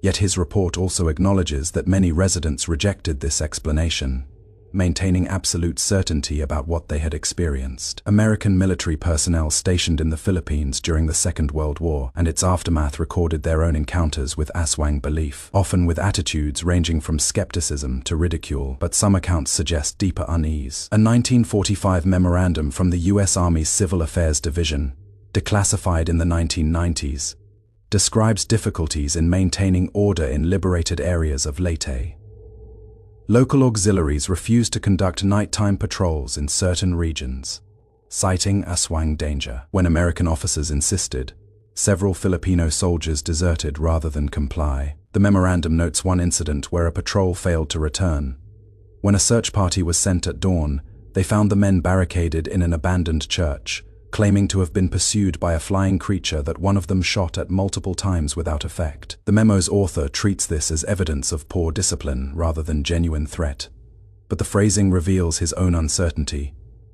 Yet his report also acknowledges that many residents rejected this explanation, maintaining absolute certainty about what they had experienced. American military personnel stationed in the Philippines during the Second World War and its aftermath recorded their own encounters with Aswang belief, often with attitudes ranging from skepticism to ridicule, but some accounts suggest deeper unease. A 1945 memorandum from the U.S. Army's Civil Affairs Division, declassified in the 1990s, describes difficulties in maintaining order in liberated areas of Leyte. Local auxiliaries refused to conduct nighttime patrols in certain regions, citing Aswang danger. When American officers insisted, several Filipino soldiers deserted rather than comply. The memorandum notes one incident where a patrol failed to return. When a search party was sent at dawn, they found the men barricaded in an abandoned church, claiming to have been pursued by a flying creature that one of them shot at multiple times without effect. The memo's author treats this as evidence of poor discipline rather than genuine threat, but the phrasing reveals his own uncertainty.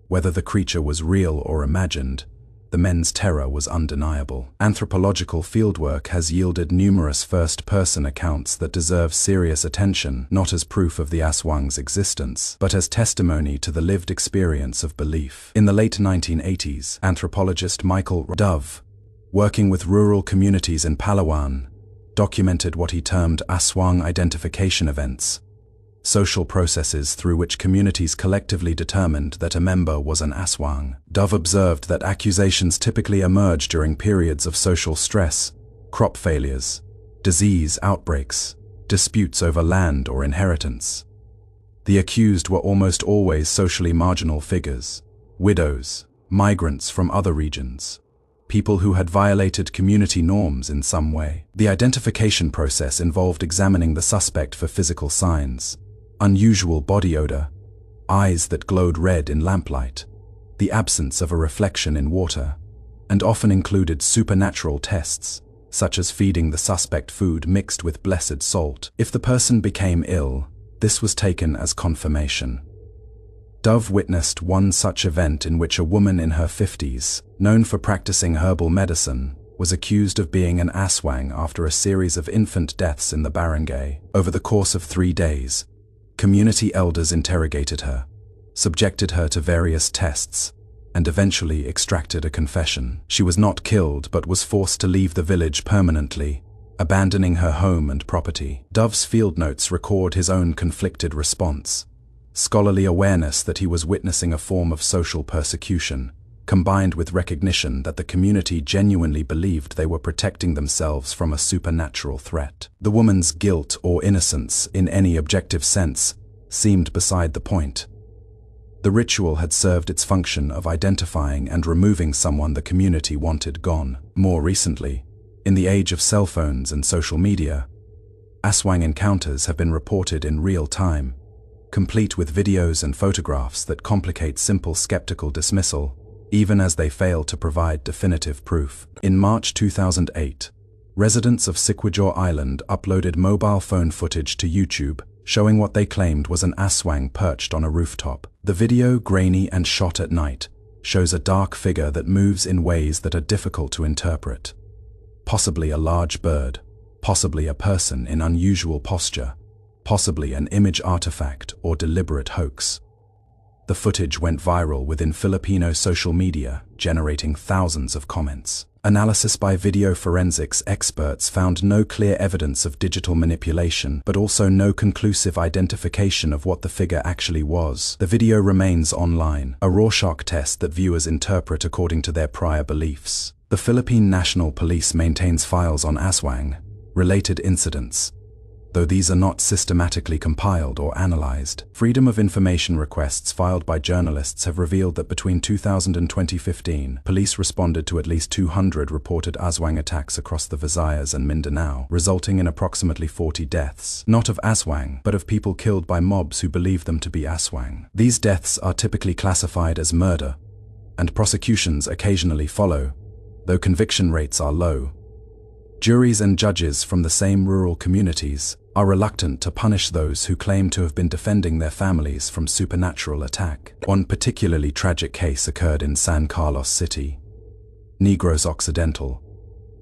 Whether the creature was real or imagined, the men's terror was undeniable. Anthropological fieldwork has yielded numerous first-person accounts that deserve serious attention, not as proof of the Aswang's existence, but as testimony to the lived experience of belief. In the late 1980s, anthropologist Michael Dove, working with rural communities in Palawan, documented what he termed Aswang identification events, social processes through which communities collectively determined that a member was an Aswang. Dove observed that accusations typically emerge during periods of social stress, crop failures, disease outbreaks, disputes over land or inheritance. The accused were almost always socially marginal figures, widows, migrants from other regions, people who had violated community norms in some way. The identification process involved examining the suspect for physical signs: unusual body odor, eyes that glowed red in lamplight, the absence of a reflection in water, and often included supernatural tests, such as feeding the suspect food mixed with blessed salt. If the person became ill, this was taken as confirmation. Dove witnessed one such event in which a woman in her 50s, known for practicing herbal medicine, was accused of being an Aswang after a series of infant deaths in the barangay. Over the course of 3 days, community elders interrogated her, subjected her to various tests, and eventually extracted a confession. She was not killed but was forced to leave the village permanently, abandoning her home and property. Dove's field notes record his own conflicted response: scholarly awareness that he was witnessing a form of social persecution, combined with recognition that the community genuinely believed they were protecting themselves from a supernatural threat. The woman's guilt or innocence, in any objective sense, seemed beside the point. The ritual had served its function of identifying and removing someone the community wanted gone. More recently, in the age of cell phones and social media, Aswang encounters have been reported in real time, complete with videos and photographs that complicate simple skeptical dismissal, even as they fail to provide definitive proof. In March 2008, residents of Siquijor Island uploaded mobile phone footage to YouTube showing what they claimed was an Aswang perched on a rooftop. The video, grainy and shot at night, shows a dark figure that moves in ways that are difficult to interpret. Possibly a large bird, possibly a person in unusual posture, possibly an image artifact or deliberate hoax. The footage went viral within Filipino social media, generating thousands of comments. Analysis by video forensics experts found no clear evidence of digital manipulation, but also no conclusive identification of what the figure actually was. The video remains online, a Rorschach test that viewers interpret according to their prior beliefs. The Philippine National Police maintains files on Aswang-related incidents, though these are not systematically compiled or analyzed. Freedom of information requests filed by journalists have revealed that between 2000 and 2015, police responded to at least 200 reported Aswang attacks across the Visayas and Mindanao, resulting in approximately 40 deaths, not of Aswang, but of people killed by mobs who believe them to be Aswang. These deaths are typically classified as murder, and prosecutions occasionally follow, though conviction rates are low. Juries and judges from the same rural communities are reluctant to punish those who claim to have been defending their families from supernatural attack. One particularly tragic case occurred in San Carlos City, Negros Occidental.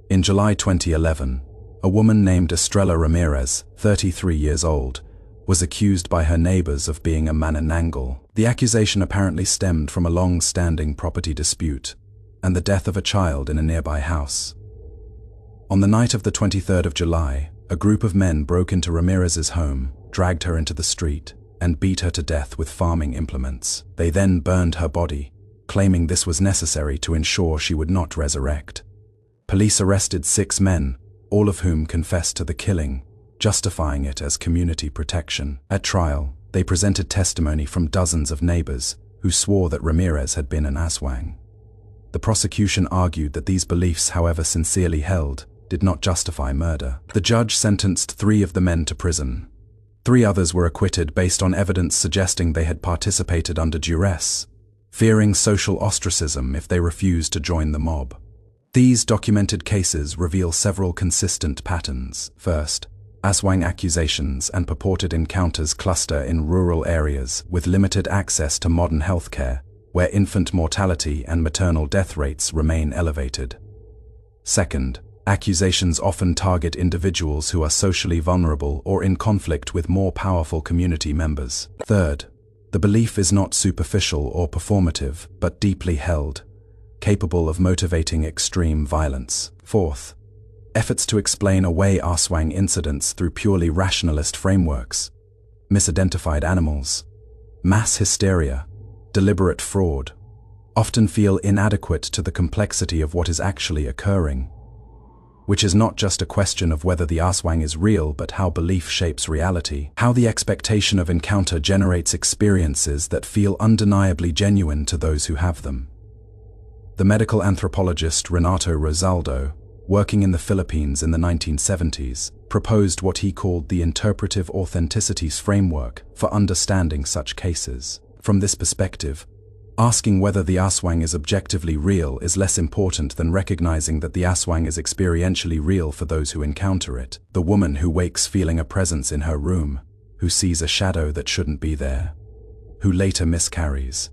In July 2011, A woman named Estrella Ramirez, 33 years old, was accused by her neighbors of being a manananggal. The accusation apparently stemmed from a long-standing property dispute and the death of a child in a nearby house. On the night of the 23rd of July, a group of men broke into Ramirez's home, dragged her into the street, and beat her to death with farming implements. They then burned her body, claiming this was necessary to ensure she would not resurrect. Police arrested 6 men, all of whom confessed to the killing, justifying it as community protection. At trial, they presented testimony from dozens of neighbors who swore that Ramirez had been an Aswang. The prosecution argued that these beliefs, however sincerely held, did not justify murder. The judge sentenced 3 of the men to prison. 3 others were acquitted based on evidence suggesting they had participated under duress, fearing social ostracism if they refused to join the mob. These documented cases reveal several consistent patterns. First, Aswang accusations and purported encounters cluster in rural areas with limited access to modern healthcare, where infant mortality and maternal death rates remain elevated. Second, accusations often target individuals who are socially vulnerable or in conflict with more powerful community members. Third, the belief is not superficial or performative, but deeply held, capable of motivating extreme violence. Fourth, efforts to explain away Aswang incidents through purely rationalist frameworks, misidentified animals, mass hysteria, deliberate fraud, often feel inadequate to the complexity of what is actually occurring, which is not just a question of whether the Aswang is real, but how belief shapes reality, how the expectation of encounter generates experiences that feel undeniably genuine to those who have them. The medical anthropologist Renato Rosaldo, working in the Philippines in the 1970s, proposed what he called the interpretive authenticities framework for understanding such cases. From this perspective, asking whether the Aswang is objectively real is less important than recognizing that the Aswang is experientially real for those who encounter it. The woman who wakes feeling a presence in her room, who sees a shadow that shouldn't be there, who later miscarries.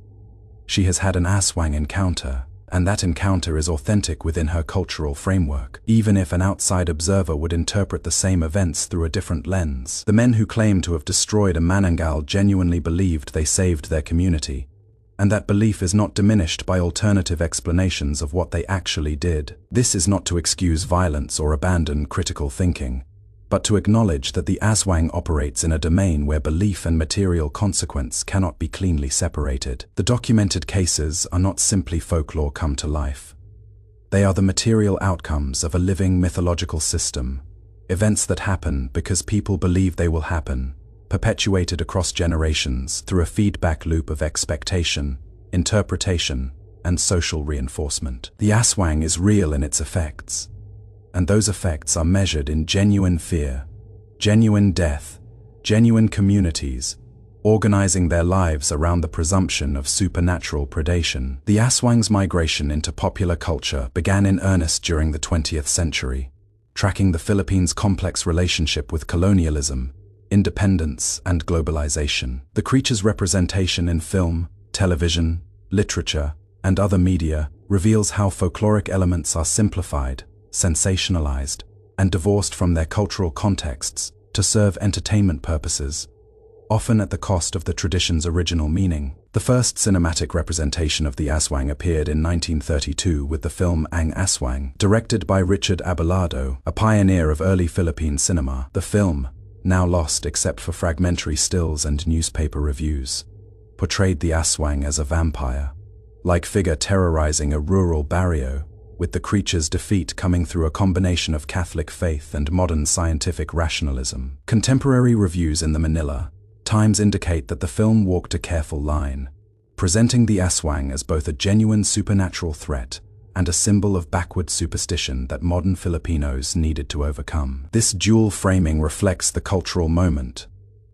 She has had an Aswang encounter, and that encounter is authentic within her cultural framework, even if an outside observer would interpret the same events through a different lens. The men who claim to have destroyed a manananggal genuinely believed they saved their community, and that belief is not diminished by alternative explanations of what they actually did. This is not to excuse violence or abandon critical thinking, but to acknowledge that the Aswang operates in a domain where belief and material consequence cannot be cleanly separated. The documented cases are not simply folklore come to life. They are the material outcomes of a living mythological system, events that happen because people believe they will happen, perpetuated across generations through a feedback loop of expectation, interpretation, and social reinforcement. The Aswang is real in its effects, and those effects are measured in genuine fear, genuine death, genuine communities, organizing their lives around the presumption of supernatural predation. The Aswang's migration into popular culture began in earnest during the 20th century, tracking the Philippines' complex relationship with colonialism, independence, and globalization. The creature's representation in film, television, literature, and other media reveals how folkloric elements are simplified, sensationalized, and divorced from their cultural contexts to serve entertainment purposes, often at the cost of the tradition's original meaning. The first cinematic representation of the Aswang appeared in 1932 with the film Ang Aswang, directed by Richard Abelardo, a pioneer of early Philippine cinema. The film, now lost except for fragmentary stills and newspaper reviews, portrayed the Aswang as a vampire-like figure terrorizing a rural barrio, with the creature's defeat coming through a combination of Catholic faith and modern scientific rationalism. Contemporary reviews in the Manila Times indicate that the film walked a careful line, presenting the Aswang as both a genuine supernatural threat and a symbol of backward superstition that modern Filipinos needed to overcome. This dual framing reflects the cultural moment.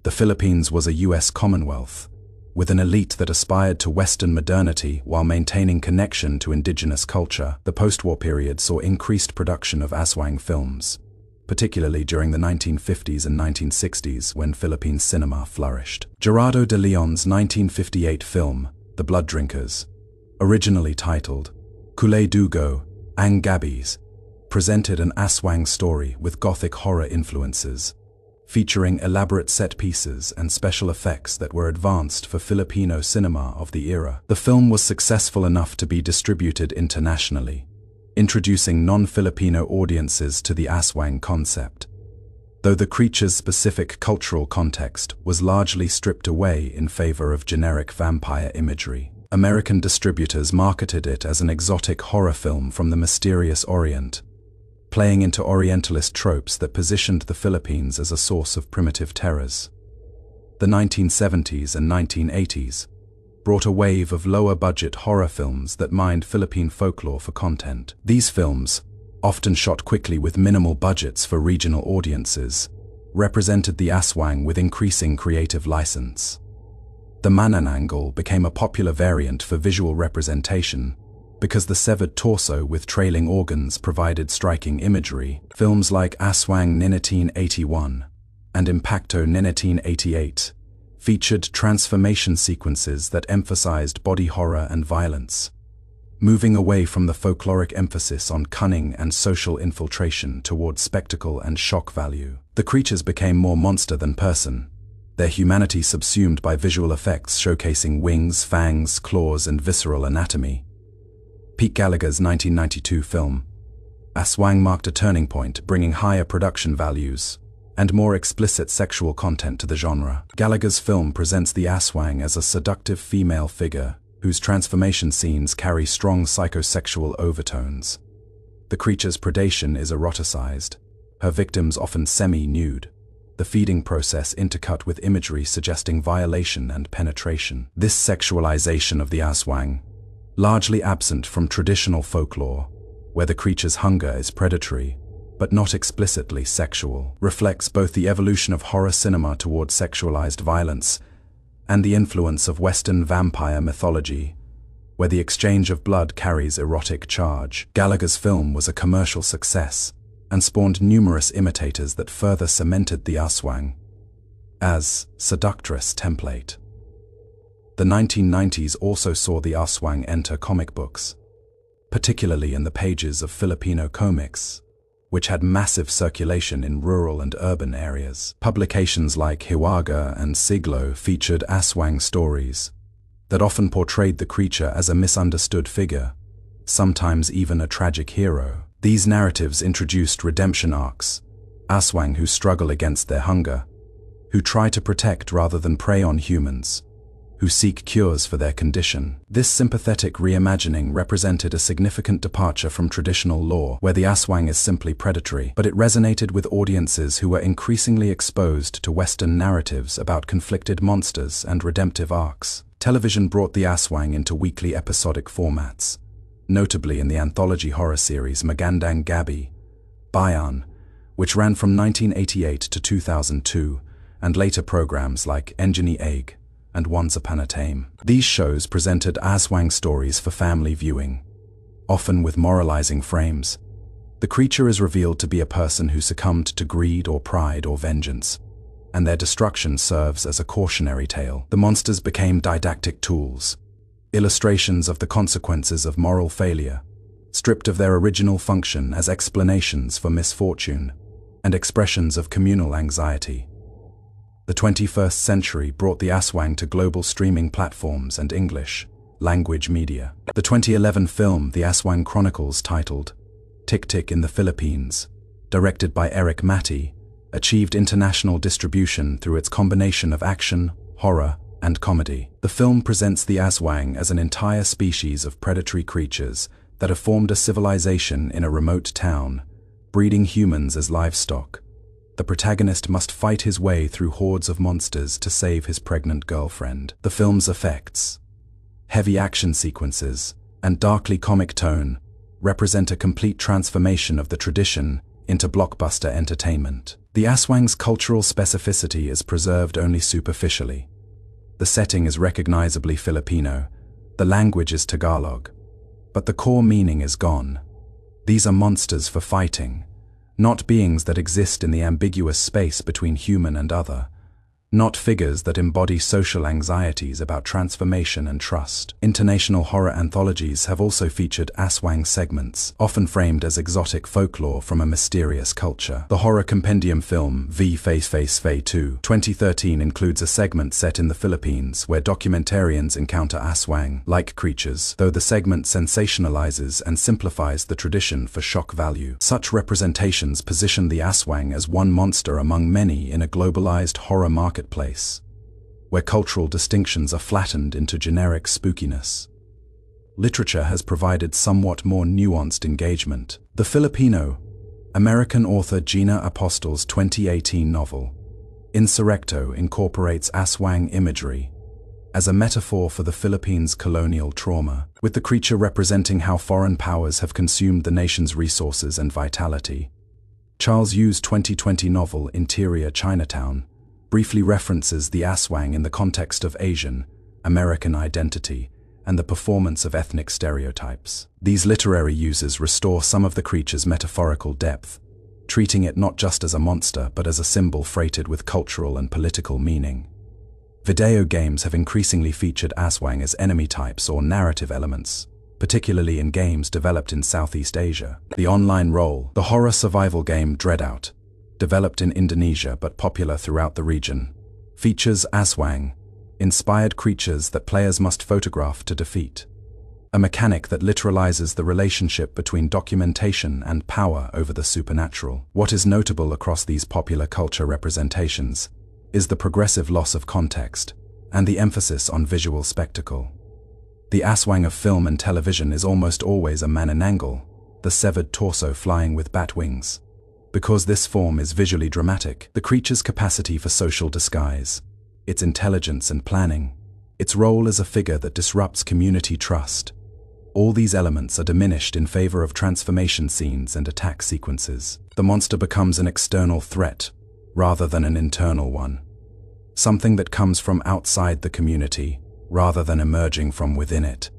The Philippines was a U.S. Commonwealth, with an elite that aspired to Western modernity while maintaining connection to indigenous culture. The post-war period saw increased production of Aswang films, particularly during the 1950s and 1960s when Philippine cinema flourished. Gerardo de Leon's 1958 film, The Blood Drinkers, originally titled Kulay Dugo, Ang Gabis, presented an Aswang story with Gothic horror influences, featuring elaborate set pieces and special effects that were advanced for Filipino cinema of the era. The film was successful enough to be distributed internationally, introducing non-Filipino audiences to the Aswang concept, though the creature's specific cultural context was largely stripped away in favor of generic vampire imagery. American distributors marketed it as an exotic horror film from the mysterious Orient, playing into Orientalist tropes that positioned the Philippines as a source of primitive terrors. The 1970s and 1980s brought a wave of lower-budget horror films that mined Philippine folklore for content. These films, often shot quickly with minimal budgets for regional audiences, represented the Aswang with increasing creative license. The manananggal became a popular variant for visual representation because the severed torso with trailing organs provided striking imagery. Films like Aswang ni 1981 and Impacto ni 1988 featured transformation sequences that emphasized body horror and violence, moving away from the folkloric emphasis on cunning and social infiltration toward spectacle and shock value. The creatures became more monster than person, their humanity subsumed by visual effects showcasing wings, fangs, claws, and visceral anatomy. Pete Gallagher's 1992 film, Aswang, marked a turning point, bringing higher production values and more explicit sexual content to the genre. Gallagher's film presents the Aswang as a seductive female figure whose transformation scenes carry strong psychosexual overtones. The creature's predation is eroticized, her victims often semi-nude, the feeding process intercut with imagery suggesting violation and penetration. This sexualization of the Aswang, largely absent from traditional folklore, where the creature's hunger is predatory, but not explicitly sexual, reflects both the evolution of horror cinema toward sexualized violence and the influence of Western vampire mythology, where the exchange of blood carries erotic charge. Gallagher's film was a commercial success and spawned numerous imitators that further cemented the Aswang as seductress template. The 1990s also saw the Aswang enter comic books, particularly in the pages of Filipino comics, which had massive circulation in rural and urban areas. Publications like Hiwaga and Siglo featured Aswang stories that often portrayed the creature as a misunderstood figure, sometimes even a tragic hero. These narratives introduced redemption arcs, Aswang who struggle against their hunger, who try to protect rather than prey on humans, who seek cures for their condition. This sympathetic reimagining represented a significant departure from traditional lore, where the Aswang is simply predatory, but it resonated with audiences who were increasingly exposed to Western narratives about conflicted monsters and redemptive arcs. Television brought the Aswang into weekly episodic formats, notably in the anthology horror series Magandang Gabi, Bayan, which ran from 1988 to 2002, and later programs like Engineer Egg and Once Upon a Time. These shows presented Aswang stories for family viewing, often with moralizing frames. The creature is revealed to be a person who succumbed to greed or pride or vengeance, and their destruction serves as a cautionary tale. The monsters became didactic tools, illustrations of the consequences of moral failure, stripped of their original function as explanations for misfortune and expressions of communal anxiety. The 21st century brought the Aswang to global streaming platforms and English language media. The 2011 film The Aswang Chronicles, titled Tick Tick in the Philippines, directed by Eric Matty, achieved international distribution through its combination of action, horror, and comedy. The film presents the Aswang as an entire species of predatory creatures that have formed a civilization in a remote town, breeding humans as livestock. The protagonist must fight his way through hordes of monsters to save his pregnant girlfriend. The film's effects, heavy action sequences, and darkly comic tone represent a complete transformation of the tradition into blockbuster entertainment. The Aswang's cultural specificity is preserved only superficially. The setting is recognizably Filipino, the language is Tagalog, but the core meaning is gone. These are monsters for fighting, not beings that exist in the ambiguous space between human and other. not figures that embody social anxieties about transformation and trust. International horror anthologies have also featured Aswang segments, often framed as exotic folklore from a mysterious culture. The horror compendium film V Face 2 2013 includes a segment set in the Philippines where documentarians encounter Aswang-like creatures, though the segment sensationalizes and simplifies the tradition for shock value. Such representations position the Aswang as one monster among many in a globalized horror marketplace, where cultural distinctions are flattened into generic spookiness. Literature has provided somewhat more nuanced engagement. The Filipino-American author Gina Apostol's 2018 novel, Insurrecto, incorporates Aswang imagery as a metaphor for the Philippines' colonial trauma, with the creature representing how foreign powers have consumed the nation's resources and vitality. Charles Yu's 2020 novel Interior Chinatown briefly references the Aswang in the context of Asian American identity and the performance of ethnic stereotypes. These literary uses restore some of the creature's metaphorical depth, treating it not just as a monster but as a symbol freighted with cultural and political meaning. Video games have increasingly featured Aswang as enemy types or narrative elements, particularly in games developed in Southeast Asia. The online role, the horror survival game Dreadout, developed in Indonesia but popular throughout the region, features Aswang-inspired creatures that players must photograph to defeat, a mechanic that literalizes the relationship between documentation and power over the supernatural. What is notable across these popular culture representations is the progressive loss of context and the emphasis on visual spectacle. The Aswang of film and television is almost always a manananggal, the severed torso flying with bat wings. Because this form is visually dramatic, the creature's capacity for social disguise, its intelligence and planning, its role as a figure that disrupts community trust, all these elements are diminished in favor of transformation scenes and attack sequences. The monster becomes an external threat rather than an internal one, something that comes from outside the community rather than emerging from within it.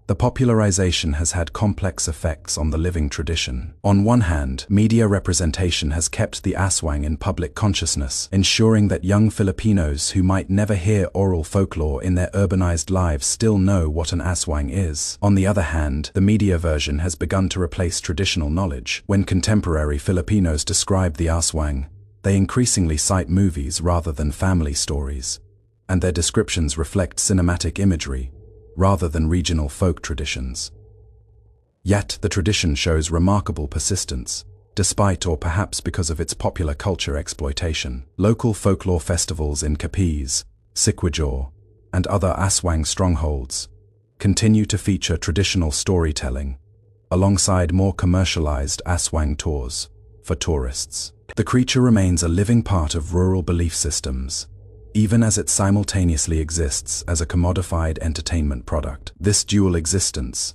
The popularization has had complex effects on the living tradition. On one hand, media representation has kept the Aswang in public consciousness, ensuring that young Filipinos who might never hear oral folklore in their urbanized lives still know what an Aswang is. On the other hand, the media version has begun to replace traditional knowledge. When contemporary Filipinos describe the Aswang, they increasingly cite movies rather than family stories, and their descriptions reflect cinematic imagery rather than regional folk traditions. Yet the tradition shows remarkable persistence, despite or perhaps because of its popular culture exploitation. Local folklore festivals in Capiz, Siquijor, and other Aswang strongholds continue to feature traditional storytelling, alongside more commercialized Aswang tours for tourists. The creature remains a living part of rural belief systems, even as it simultaneously exists as a commodified entertainment product. This dual existence,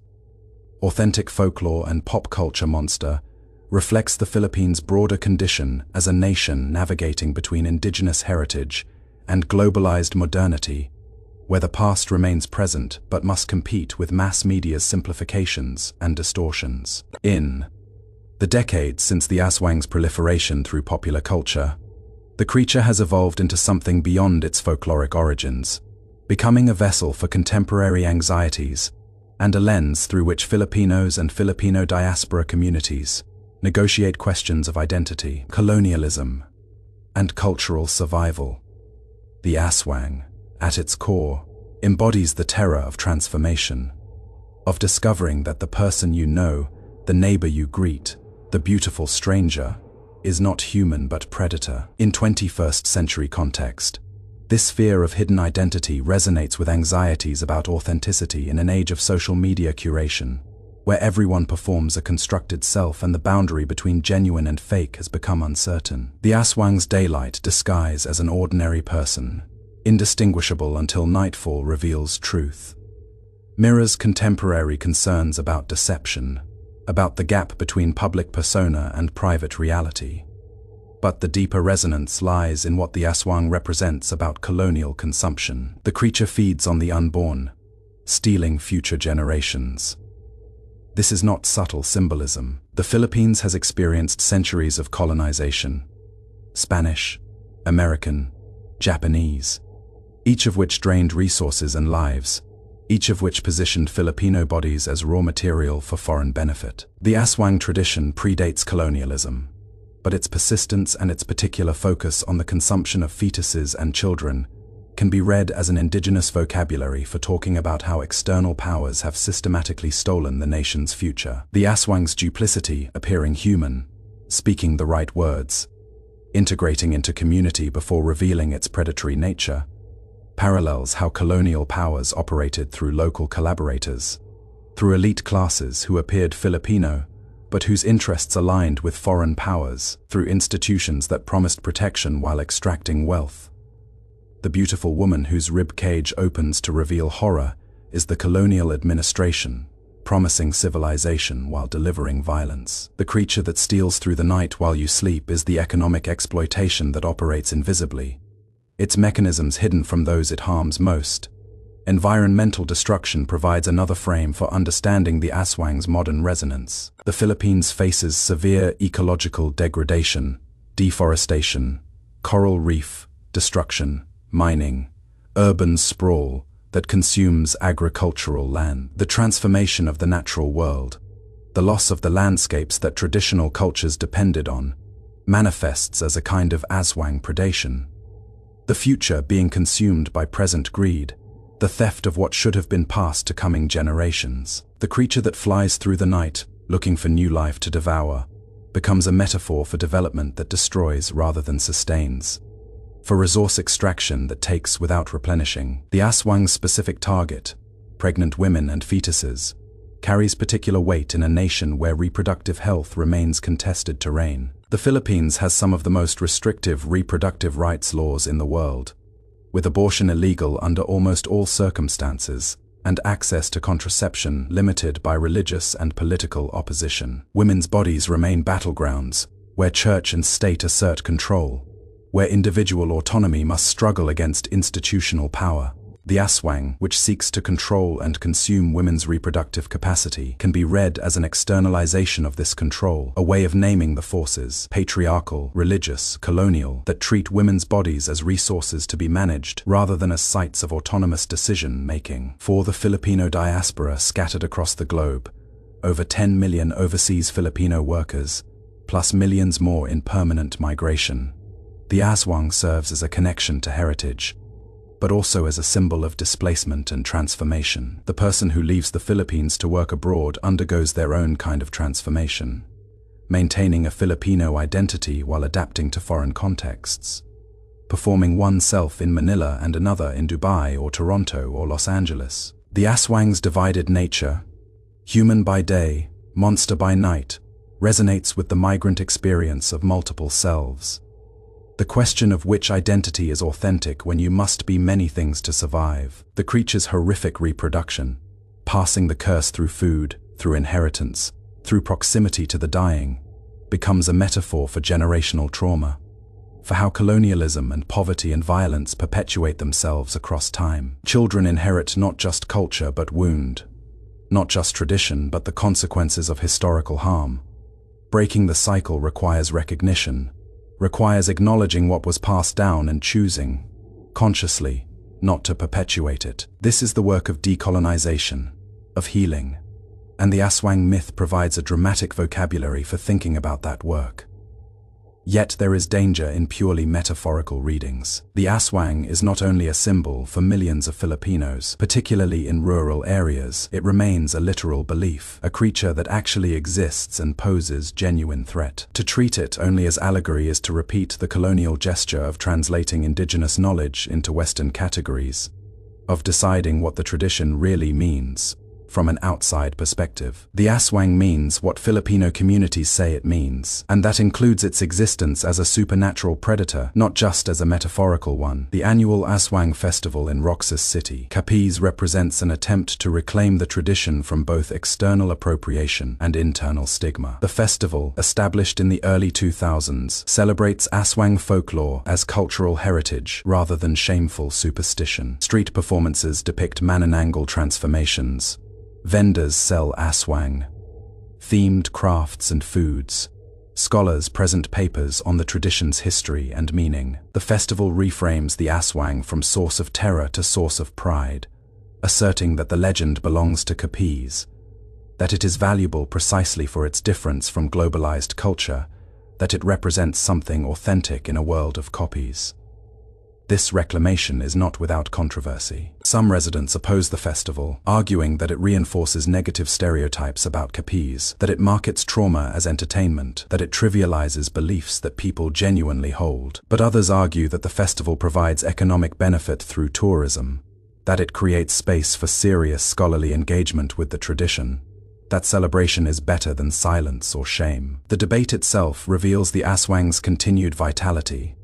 authentic folklore and pop culture monster, reflects the Philippines' broader condition as a nation navigating between indigenous heritage and globalized modernity, where the past remains present but must compete with mass media's simplifications and distortions. In the decades since the Aswang's proliferation through popular culture, the creature has evolved into something beyond its folkloric origins, becoming a vessel for contemporary anxieties and a lens through which Filipinos and Filipino diaspora communities negotiate questions of identity, colonialism, and cultural survival. The Aswang, at its core, embodies the terror of transformation, of discovering that the person you know, the neighbor you greet, the beautiful stranger, is not human but predator. In 21st century context, this fear of hidden identity resonates with anxieties about authenticity in an age of social media curation, where everyone performs a constructed self and the boundary between genuine and fake has become uncertain. The Aswang's daylight disguise as an ordinary person, indistinguishable until nightfall reveals truth, mirrors contemporary concerns about deception, about the gap between public persona and private reality. But the deeper resonance lies in what the Aswang represents about colonial consumption. The creature feeds on the unborn, stealing future generations. This is not subtle symbolism. The Philippines has experienced centuries of colonization. Spanish, American, Japanese, each of which drained resources and lives, each of which positioned Filipino bodies as raw material for foreign benefit. The Aswang tradition predates colonialism, but its persistence and its particular focus on the consumption of fetuses and children can be read as an indigenous vocabulary for talking about how external powers have systematically stolen the nation's future. The Aswang's duplicity, appearing human, speaking the right words, integrating into community before revealing its predatory nature, parallels how colonial powers operated through local collaborators, through elite classes who appeared Filipino, but whose interests aligned with foreign powers, through institutions that promised protection while extracting wealth. The beautiful woman whose rib cage opens to reveal horror is the colonial administration, promising civilization while delivering violence. The creature that steals through the night while you sleep is the economic exploitation that operates invisibly, its mechanisms hidden from those it harms most. Environmental destruction provides another frame for understanding the Aswang's modern resonance. The Philippines faces severe ecological degradation, deforestation, coral reef destruction, mining, urban sprawl that consumes agricultural land, the transformation of the natural world, the loss of the landscapes that traditional cultures depended on, manifests as a kind of Aswang predation. The future being consumed by present greed, the theft of what should have been passed to coming generations. The creature that flies through the night, looking for new life to devour, becomes a metaphor for development that destroys rather than sustains, for resource extraction that takes without replenishing. The Aswang's specific target, pregnant women and fetuses, carries particular weight in a nation where reproductive health remains contested terrain. The Philippines has some of the most restrictive reproductive rights laws in the world, with abortion illegal under almost all circumstances, and access to contraception limited by religious and political opposition. Women's bodies remain battlegrounds, where church and state assert control, where individual autonomy must struggle against institutional power. The Aswang, which seeks to control and consume women's reproductive capacity, can be read as an externalization of this control, a way of naming the forces, patriarchal, religious, colonial, that treat women's bodies as resources to be managed rather than as sites of autonomous decision-making. For the Filipino diaspora scattered across the globe, over 10 million overseas Filipino workers, plus millions more in permanent migration, the Aswang serves as a connection to heritage, but also as a symbol of displacement and transformation. The person who leaves the Philippines to work abroad undergoes their own kind of transformation, maintaining a Filipino identity while adapting to foreign contexts, performing oneself in Manila and another in Dubai or Toronto or Los Angeles. The Aswang's divided nature, human by day, monster by night, resonates with the migrant experience of multiple selves. The question of which identity is authentic when you must be many things to survive. The creature's horrific reproduction, passing the curse through food, through inheritance, through proximity to the dying, becomes a metaphor for generational trauma, for how colonialism and poverty and violence perpetuate themselves across time. Children inherit not just culture but wound, not just tradition but the consequences of historical harm. Breaking the cycle requires recognition, requires acknowledging what was passed down and choosing, consciously, not to perpetuate it. This is the work of decolonization, of healing, and the Aswang myth provides a dramatic vocabulary for thinking about that work. Yet there is danger in purely metaphorical readings. The Aswang is not only a symbol for millions of Filipinos, particularly in rural areas, it remains a literal belief, a creature that actually exists and poses genuine threat. To treat it only as allegory is to repeat the colonial gesture of translating indigenous knowledge into Western categories, of deciding what the tradition really means from an outside perspective. The Aswang means what Filipino communities say it means, and that includes its existence as a supernatural predator, not just as a metaphorical one. The annual Aswang festival in Roxas City, Capiz represents an attempt to reclaim the tradition from both external appropriation and internal stigma. The festival, established in the early 2000s, celebrates Aswang folklore as cultural heritage rather than shameful superstition. Street performances depict Manananggal transformations. Vendors sell Aswang themed crafts and foods, Scholars present papers on the tradition's history and meaning. The festival reframes the Aswang from source of terror to source of pride, asserting that the legend belongs to Capiz, that it is valuable precisely for its difference from globalized culture, that it represents something authentic in a world of copies. This reclamation is not without controversy. Some residents oppose the festival, arguing that it reinforces negative stereotypes about Capiz, that it markets trauma as entertainment, that it trivializes beliefs that people genuinely hold. But others argue that the festival provides economic benefit through tourism, that it creates space for serious scholarly engagement with the tradition, that celebration is better than silence or shame. The debate itself reveals the Aswang's continued vitality,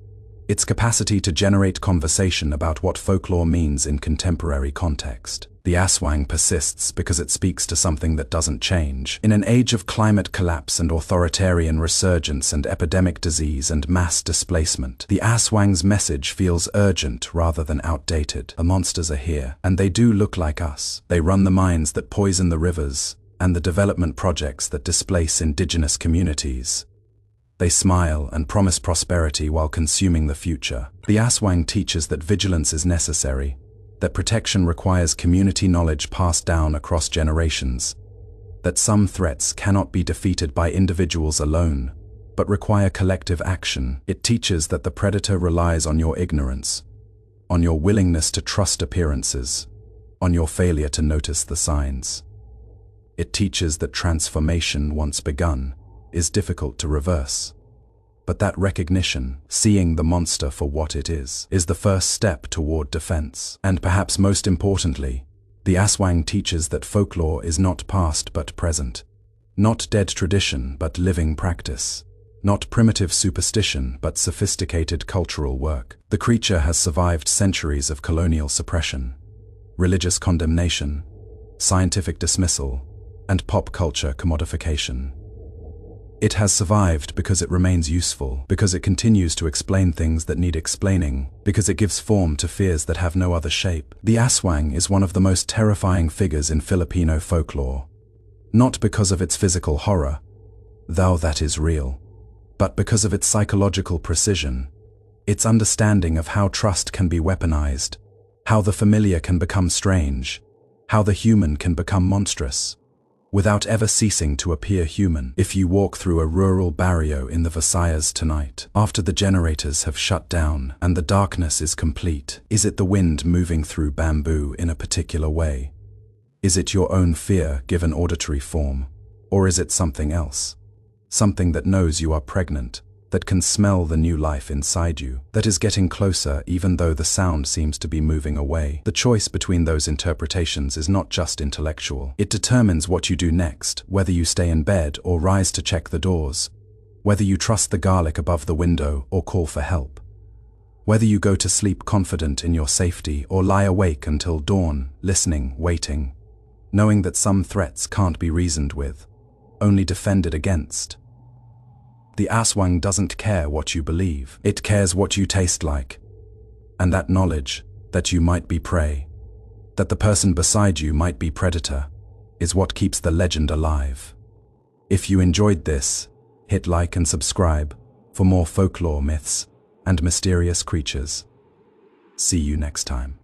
its capacity to generate conversation about what folklore means in contemporary context. The Aswang persists because it speaks to something that doesn't change. In an age of climate collapse and authoritarian resurgence and epidemic disease and mass displacement, the Aswang's message feels urgent rather than outdated. The monsters are here, and they do look like us. They run the mines that poison the rivers and the development projects that displace indigenous communities. They smile and promise prosperity while consuming the future. The Aswang teaches that vigilance is necessary, that protection requires community knowledge passed down across generations, that some threats cannot be defeated by individuals alone, but require collective action. It teaches that the predator relies on your ignorance, on your willingness to trust appearances, on your failure to notice the signs. It teaches that transformation, once begun, is difficult to reverse. But that recognition, seeing the monster for what it is the first step toward defense. And perhaps most importantly, the Aswang teaches that folklore is not past but present, not dead tradition but living practice, not primitive superstition but sophisticated cultural work. The creature has survived centuries of colonial suppression, religious condemnation, scientific dismissal, and pop culture commodification. It has survived because it remains useful, because it continues to explain things that need explaining, because it gives form to fears that have no other shape. The Aswang is one of the most terrifying figures in Filipino folklore, not because of its physical horror, though that is real, but because of its psychological precision, its understanding of how trust can be weaponized, how the familiar can become strange, how the human can become monstrous, without ever ceasing to appear human. If you walk through a rural barrio in the Visayas tonight, after the generators have shut down and the darkness is complete, is it the wind moving through bamboo in a particular way? Is it your own fear given auditory form? Or is it something else? Something that knows you are pregnant, that can smell the new life inside you, that is getting closer even though the sound seems to be moving away. The choice between those interpretations is not just intellectual. It determines what you do next, whether you stay in bed or rise to check the doors, whether you trust the garlic above the window or call for help, whether you go to sleep confident in your safety or lie awake until dawn, listening, waiting, knowing that some threats can't be reasoned with, only defended against. The Aswang doesn't care what you believe. It cares what you taste like. And that knowledge, that you might be prey, that the person beside you might be predator, is what keeps the legend alive. If you enjoyed this, hit like and subscribe for more folklore myths and mysterious creatures. See you next time.